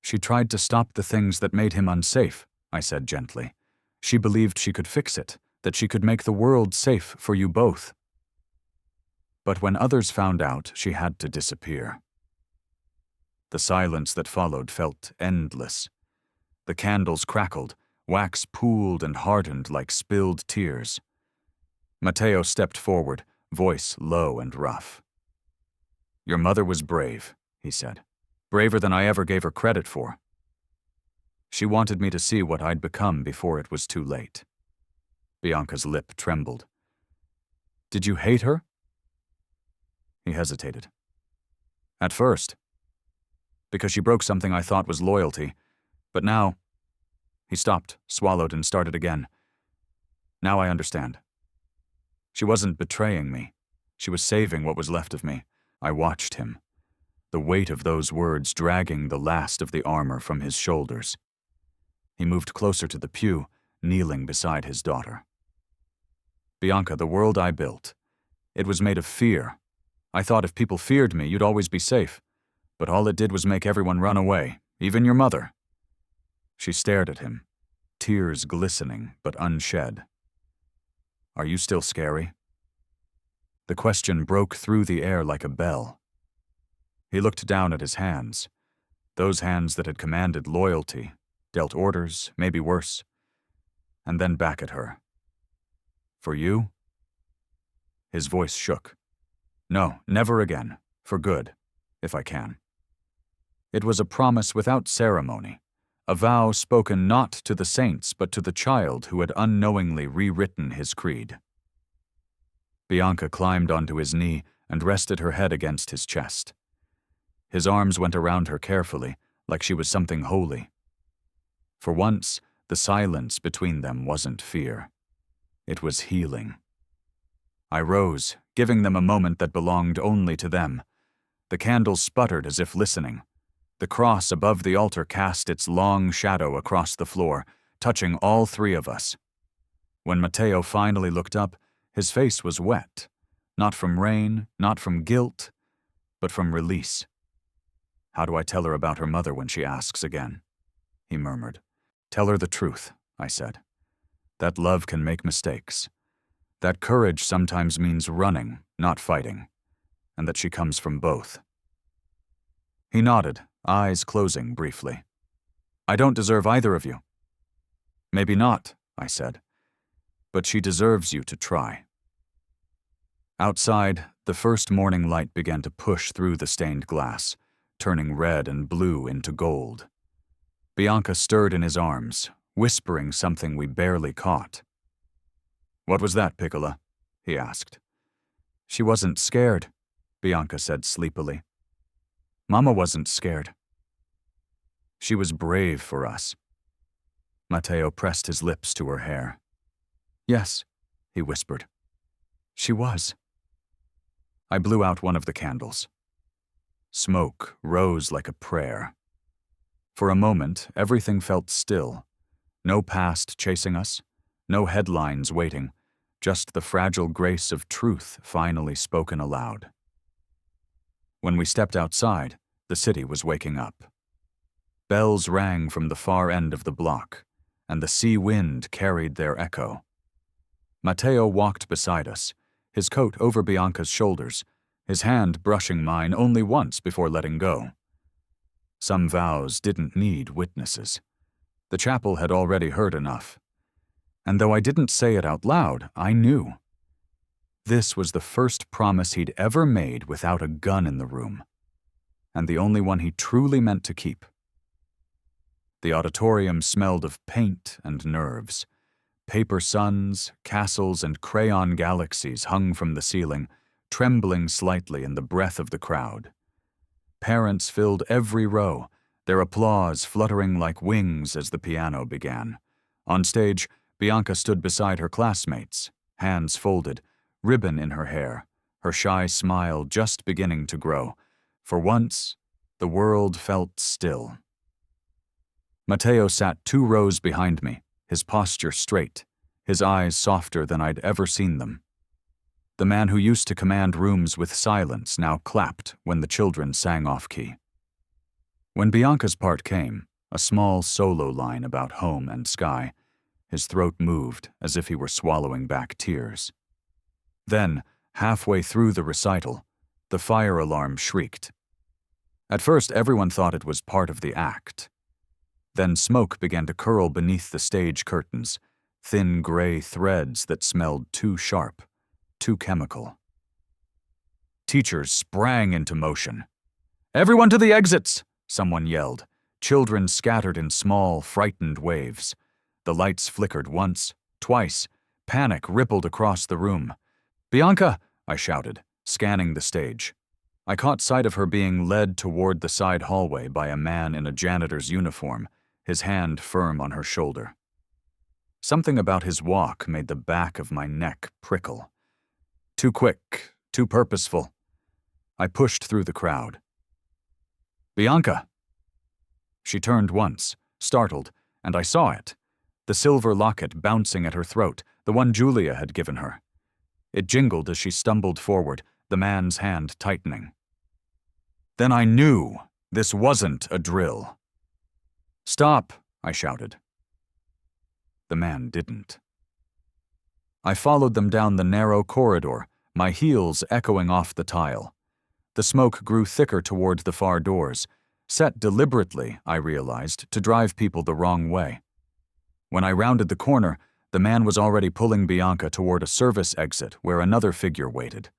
"She tried to stop the things that made him unsafe," I said gently. "She believed she could fix it, that she could make the world safe for you both. But when others found out, she had to disappear." The silence that followed felt endless. The candles crackled, wax pooled and hardened like spilled tears. Matteo stepped forward, voice low and rough. "Your mother was brave," he said. "Braver than I ever gave her credit for. She wanted me to see what I'd become before it was too late." Bianca's lip trembled. "Did you hate her?" He hesitated. "At first. Because she broke something I thought was loyalty. But now—" He stopped, swallowed, and started again. "Now I understand. She wasn't betraying me. She was saving what was left of me." I watched him, the weight of those words dragging the last of the armor from his shoulders. He moved closer to the pew, kneeling beside his daughter. "Bianca, the world I built, it was made of fear. I thought if people feared me, you'd always be safe. But all it did was make everyone run away, even your mother." She stared at him, tears glistening but unshed. "Are you still scary?" The question broke through the air like a bell. He looked down at his hands, those hands that had commanded loyalty, dealt orders, maybe worse, and then back at her. "For you?" His voice shook. "No, never again, for good, if I can." It was a promise without ceremony, a vow spoken not to the saints but to the child who had unknowingly rewritten his creed. Bianca climbed onto his knee and rested her head against his chest. His arms went around her carefully, like she was something holy. For once, the silence between them wasn't fear. It was healing. I rose, giving them a moment that belonged only to them. The candles sputtered as if listening. The cross above the altar cast its long shadow across the floor, touching all three of us. When Matteo finally looked up, his face was wet, not from rain, not from guilt, but from release. "How do I tell her about her mother when she asks again?" he murmured. "Tell her the truth," I said. "That love can make mistakes. That courage sometimes means running, not fighting, and that she comes from both." He nodded, eyes closing briefly. "I don't deserve either of you." "Maybe not," I said, "but she deserves you to try." Outside, the first morning light began to push through the stained glass, turning red and blue into gold. Bianca stirred in his arms, whispering something we barely caught. "What was that, Piccola?" he asked. "She wasn't scared," Bianca said sleepily. "Mama wasn't scared. She was brave for us." Matteo pressed his lips to her hair. "Yes," he whispered. "She was." I blew out one of the candles. Smoke rose like a prayer. For a moment, everything felt still. No past chasing us, no headlines waiting, just the fragile grace of truth finally spoken aloud. When we stepped outside, the city was waking up. Bells rang from the far end of the block, and the sea wind carried their echo. Matteo walked beside us, his coat over Bianca's shoulders, his hand brushing mine only once before letting go. Some vows didn't need witnesses. The chapel had already heard enough. And though I didn't say it out loud, I knew. This was the first promise he'd ever made without a gun in the room, and the only one he truly meant to keep. The auditorium smelled of paint and nerves. Paper suns, castles, and crayon galaxies hung from the ceiling, trembling slightly in the breath of the crowd. Parents filled every row, their applause fluttering like wings as the piano began. On stage, Bianca stood beside her classmates, hands folded, ribbon in her hair, her shy smile just beginning to grow. For once, the world felt still. Matteo sat 2 rows behind me, his posture straight, his eyes softer than I'd ever seen them. The man who used to command rooms with silence now clapped when the children sang off-key. When Bianca's part came, a small solo line about home and sky, his throat moved as if he were swallowing back tears. Then, halfway through the recital, the fire alarm shrieked. At first, everyone thought it was part of the act. Then smoke began to curl beneath the stage curtains, thin gray threads that smelled too sharp, too chemical. Teachers sprang into motion. "Everyone to the exits!" someone yelled. Children scattered in small, frightened waves. The lights flickered once, twice. Panic rippled across the room. "Bianca!" I shouted, scanning the stage. I caught sight of her being led toward the side hallway by a man in a janitor's uniform, his hand firm on her shoulder. Something about his walk made the back of my neck prickle. Too quick, too purposeful. I pushed through the crowd. "Bianca!" She turned once, startled, and I saw it. The silver locket bouncing at her throat, the one Julia had given her. It jingled as she stumbled forward, the man's hand tightening. Then I knew this wasn't a drill. "Stop!" I shouted. The man didn't. I followed them down the narrow corridor, my heels echoing off the tile. The smoke grew thicker toward the far doors, set deliberately, I realized, to drive people the wrong way. When I rounded the corner, the man was already pulling Bianca toward a service exit where another figure waited.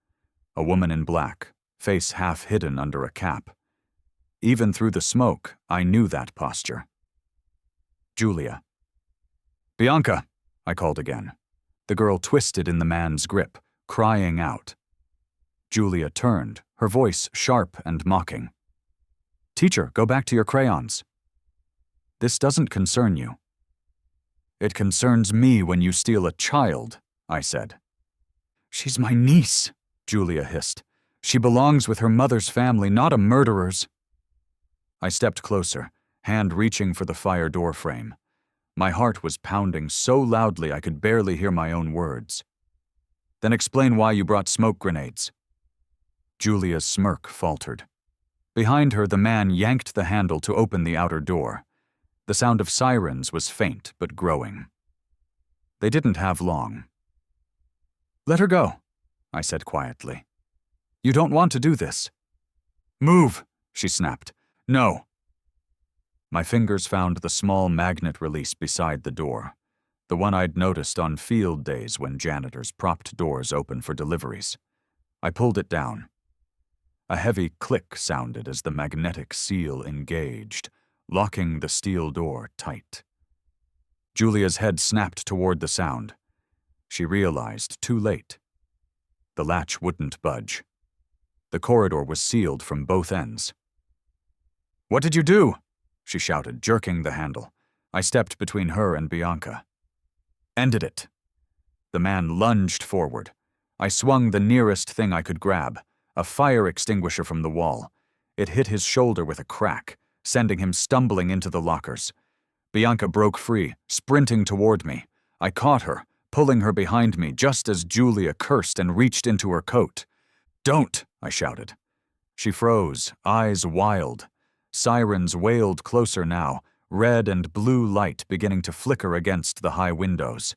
A woman in black, face half hidden under a cap. Even through the smoke, I knew that posture. Julia. "Bianca!" I called again. The girl twisted in the man's grip, crying out. Julia turned, her voice sharp and mocking. "Teacher, go back to your crayons." "This doesn't concern you." "It concerns me when you steal a child," I said. "She's my niece," Julia hissed. "She belongs with her mother's family, not a murderer's." I stepped closer, hand reaching for the fire door frame. My heart was pounding so loudly I could barely hear my own words. "Then explain why you brought smoke grenades." Julia's smirk faltered. Behind her, the man yanked the handle to open the outer door. The sound of sirens was faint but growing. They didn't have long. "Let her go," I said quietly. "You don't want to do this." "Move," she snapped. "No." My fingers found the small magnet release beside the door, the one I'd noticed on field days when janitors propped doors open for deliveries. I pulled it down. A heavy click sounded as the magnetic seal engaged, locking the steel door tight. Julia's head snapped toward the sound. She realized, too late. The latch wouldn't budge. The corridor was sealed from both ends. "What did you do?" she shouted, jerking the handle. I stepped between her and Bianca. "Ended it." The man lunged forward. I swung the nearest thing I could grab, a fire extinguisher from the wall. It hit his shoulder with a crack, sending him stumbling into the lockers. Bianca broke free, sprinting toward me. I caught her, pulling her behind me just as Julia cursed and reached into her coat. "Don't!" I shouted. She froze, eyes wild. Sirens wailed closer now, red and blue light beginning to flicker against the high windows.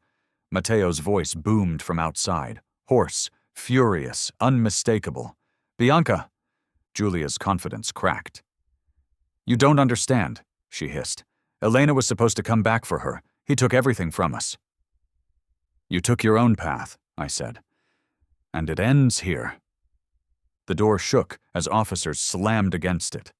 Matteo's voice boomed from outside, hoarse, furious, unmistakable. "Bianca!" Julia's confidence cracked. "You don't understand," she hissed. "Elena was supposed to come back for her. He took everything from us." "You took your own path," I said. "And it ends here." The door shook as officers slammed against it.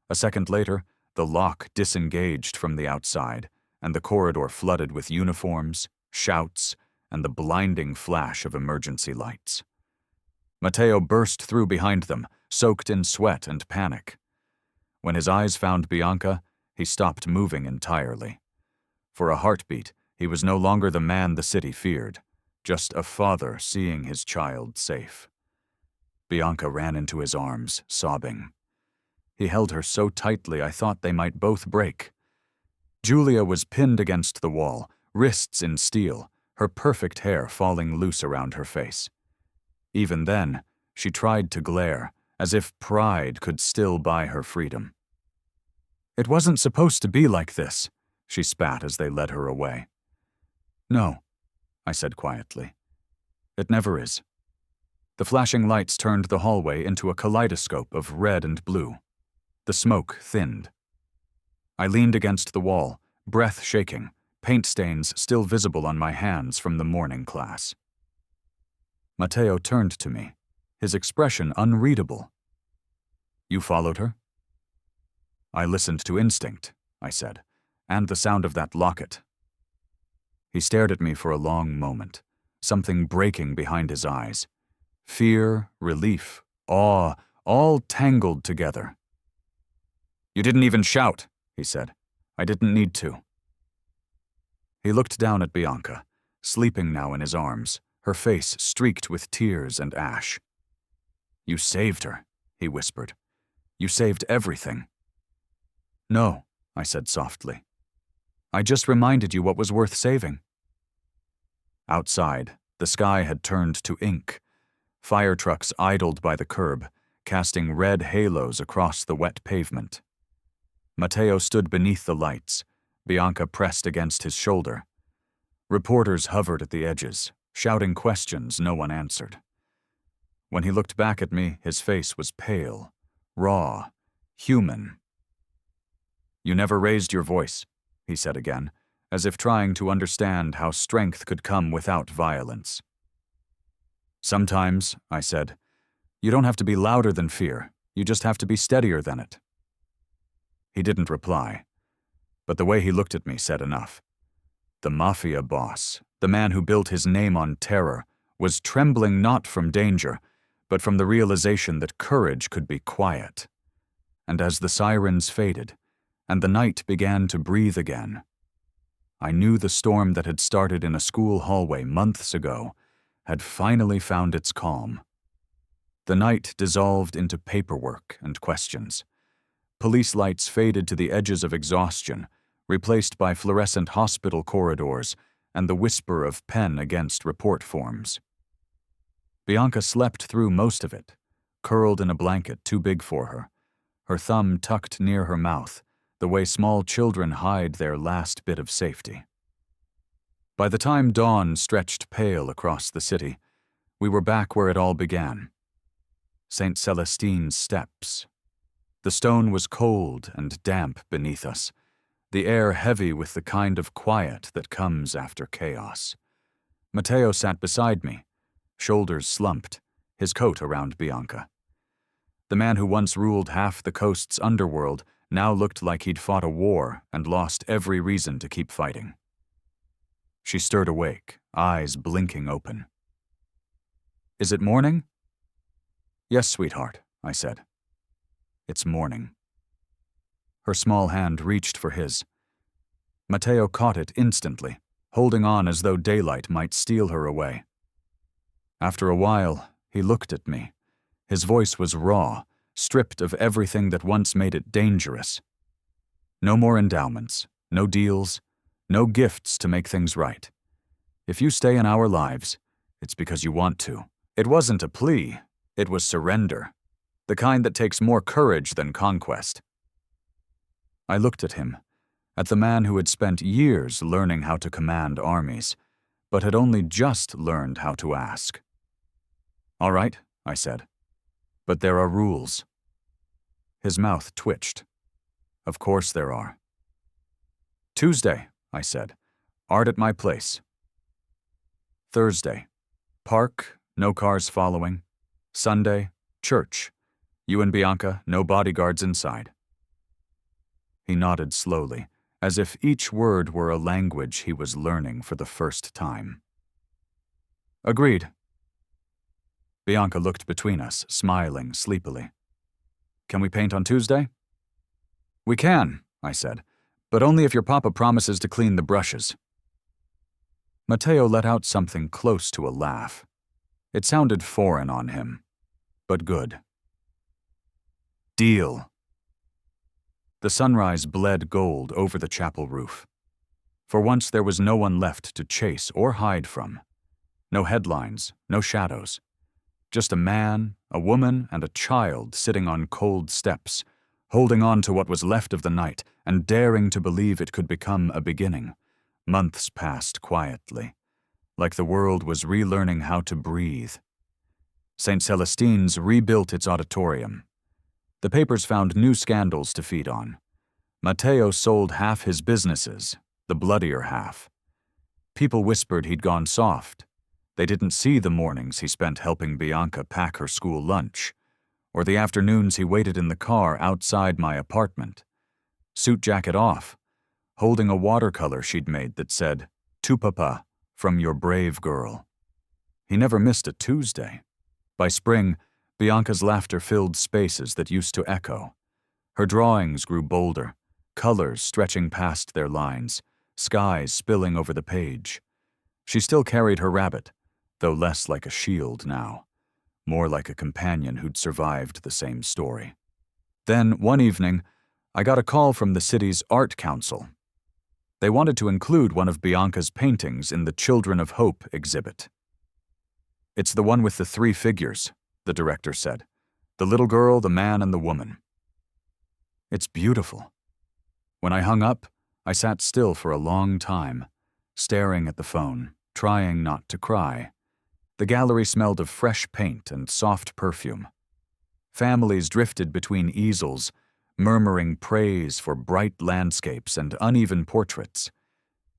A second later, the lock disengaged from the outside, and the corridor flooded with uniforms, shouts, and the blinding flash of emergency lights. Matteo burst through behind them, soaked in sweat and panic. When his eyes found Bianca, he stopped moving entirely. For a heartbeat, he was no longer the man the city feared, just a father seeing his child safe. Bianca ran into his arms, sobbing. He held her so tightly I thought they might both break. Julia was pinned against the wall, wrists in steel, her perfect hair falling loose around her face. Even then, she tried to glare, as if pride could still buy her freedom. "It wasn't supposed to be like this," she spat as they led her away. "No," I said quietly. "It never is." The flashing lights turned the hallway into a kaleidoscope of red and blue. The smoke thinned. I leaned against the wall, breath shaking, paint stains still visible on my hands from the morning class. Matteo turned to me, his expression unreadable. "You followed her?" "I listened to instinct," I said, "and the sound of that locket." He stared at me for a long moment, something breaking behind his eyes. Fear, relief, awe, all tangled together. "You didn't even shout," he said. "I didn't need to." He looked down at Bianca, sleeping now in his arms, her face streaked with tears and ash. "You saved her," he whispered. "You saved everything." "No," I said softly. "I just reminded you what was worth saving." Outside, the sky had turned to ink. Fire trucks idled by the curb, casting red halos across the wet pavement. Matteo stood beneath the lights, Bianca pressed against his shoulder. Reporters hovered at the edges, shouting questions no one answered. When he looked back at me, his face was pale, raw, human. "You never raised your voice," he said again, as if trying to understand how strength could come without violence. "Sometimes," I said, "you don't have to be louder than fear, you just have to be steadier than it." He didn't reply, but the way he looked at me said enough. The Mafia boss, the man who built his name on terror, was trembling not from danger, but from the realization that courage could be quiet. And as the sirens faded, and the night began to breathe again, I knew the storm that had started in a school hallway months ago had finally found its calm. The night dissolved into paperwork and questions. Police lights faded to the edges of exhaustion, replaced by fluorescent hospital corridors and the whisper of pen against report forms. Bianca slept through most of it, curled in a blanket too big for her, her thumb tucked near her mouth, the way small children hide their last bit of safety. By the time dawn stretched pale across the city, we were back where it all began. St. Celestine's steps. The stone was cold and damp beneath us, the air heavy with the kind of quiet that comes after chaos. Matteo sat beside me, shoulders slumped, his coat around Bianca. The man who once ruled half the coast's underworld now looked like he'd fought a war and lost every reason to keep fighting. She stirred awake, eyes blinking open. "Is it morning?" "Yes, sweetheart," I said. "It's morning." Her small hand reached for his. Matteo caught it instantly, holding on as though daylight might steal her away. After a while, he looked at me. His voice was raw, stripped of everything that once made it dangerous. "No more endowments, no deals, no gifts to make things right. If you stay in our lives, it's because you want to." It wasn't a plea, it was surrender, the kind that takes more courage than conquest. I looked at him, at the man who had spent years learning how to command armies, but had only just learned how to ask. "All right," I said, "but there are rules." His mouth twitched. "Of course there are." "Tuesday," I said, "art at my place." Thursday, park, no cars following. Sunday, church. You and Bianca, no bodyguards inside. He nodded slowly, as if each word were a language he was learning for the first time. "Agreed." Bianca looked between us, smiling sleepily. "Can we paint on Tuesday?" We can, I said, but only if your papa promises to clean the brushes. Matteo let out something close to a laugh. It sounded foreign on him, but good. Deal. The sunrise bled gold over the chapel roof. For once there was no one left to chase or hide from. No headlines, no shadows. Just a man, a woman, and a child sitting on cold steps, holding on to what was left of the night and daring to believe it could become a beginning. Months passed quietly, like the world was relearning how to breathe. St. Celestine's rebuilt its auditorium. The papers found new scandals to feed on. Matteo sold half his businesses, the bloodier half. People whispered he'd gone soft. They didn't see the mornings he spent helping Bianca pack her school lunch, or the afternoons he waited in the car outside my apartment, suit jacket off, holding a watercolor she'd made that said, "To Papa, from your brave girl." He never missed a Tuesday. By spring, Bianca's laughter filled spaces that used to echo. Her drawings grew bolder, colors stretching past their lines, skies spilling over the page. She still carried her rabbit, though less like a shield now, more like a companion who'd survived the same story. Then, one evening, I got a call from the city's art council. They wanted to include one of Bianca's paintings in the Children of Hope exhibit. "It's the one with the 3 figures," the director said. "The little girl, the man, and the woman." "It's beautiful." When I hung up, I sat still for a long time, staring at the phone, trying not to cry. The gallery smelled of fresh paint and soft perfume. Families drifted between easels, murmuring praise for bright landscapes and uneven portraits.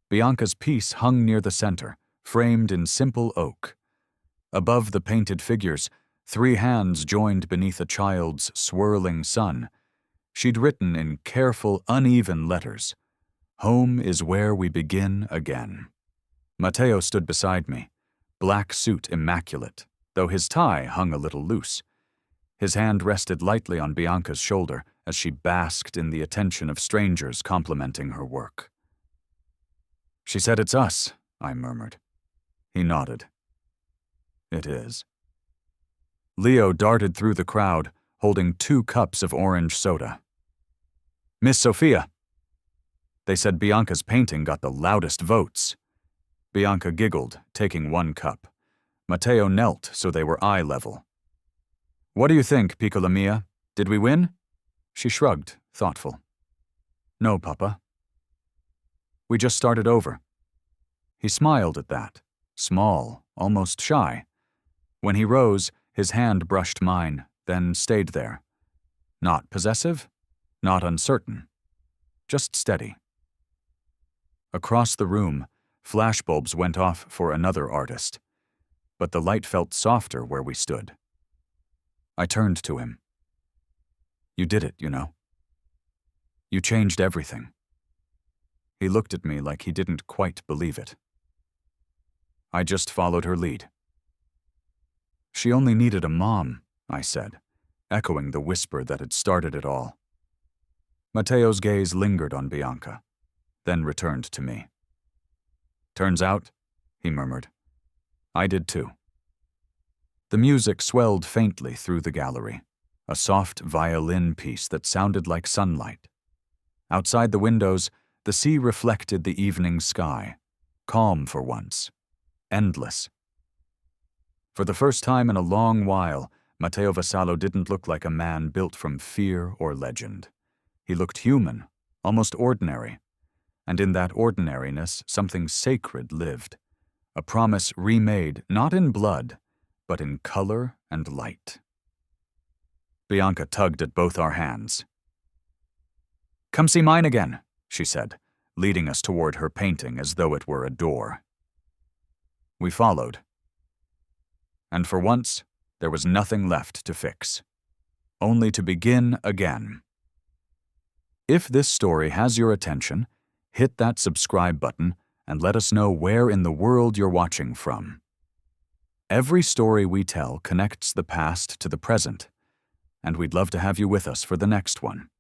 Bianca's piece hung near the center, framed in simple oak. Above the painted figures, 3 hands joined beneath a child's swirling sun. She'd written in careful, uneven letters, "Home is where we begin again." Matteo stood beside me, black suit immaculate, though his tie hung a little loose. His hand rested lightly on Bianca's shoulder as she basked in the attention of strangers complimenting her work. "She said it's us," I murmured. He nodded. "It is." Leo darted through the crowd, holding 2 cups of orange soda. "Miss Sophia." They said Bianca's painting got the loudest votes. Bianca giggled, taking 1 cup. Matteo knelt so they were eye level. "What do you think, piccola mia? Did we win?" She shrugged, thoughtful. "No, Papa. We just started over." He smiled at that, small, almost shy. When he rose, his hand brushed mine, then stayed there. Not possessive, not uncertain, just steady. Across the room, flashbulbs went off for another artist, but the light felt softer where we stood. I turned to him. "You did it, you know. You changed everything." He looked at me like he didn't quite believe it. I just followed her lead. "She only needed a mom," I said, echoing the whisper that had started it all. Matteo's gaze lingered on Bianca, then returned to me. "Turns out," he murmured, "I did too." The music swelled faintly through the gallery, a soft violin piece that sounded like sunlight. Outside the windows, the sea reflected the evening sky, calm for once, endless. For the first time in a long while, Matteo Vassallo didn't look like a man built from fear or legend. He looked human, almost ordinary, and in that ordinariness something sacred lived, a promise remade not in blood, but in color and light. Bianca tugged at both our hands. "Come see mine again," she said, leading us toward her painting as though it were a door. We followed. And for once, there was nothing left to fix, only to begin again. If this story has your attention, hit that subscribe button and let us know where in the world you're watching from. Every story we tell connects the past to the present, and we'd love to have you with us for the next one.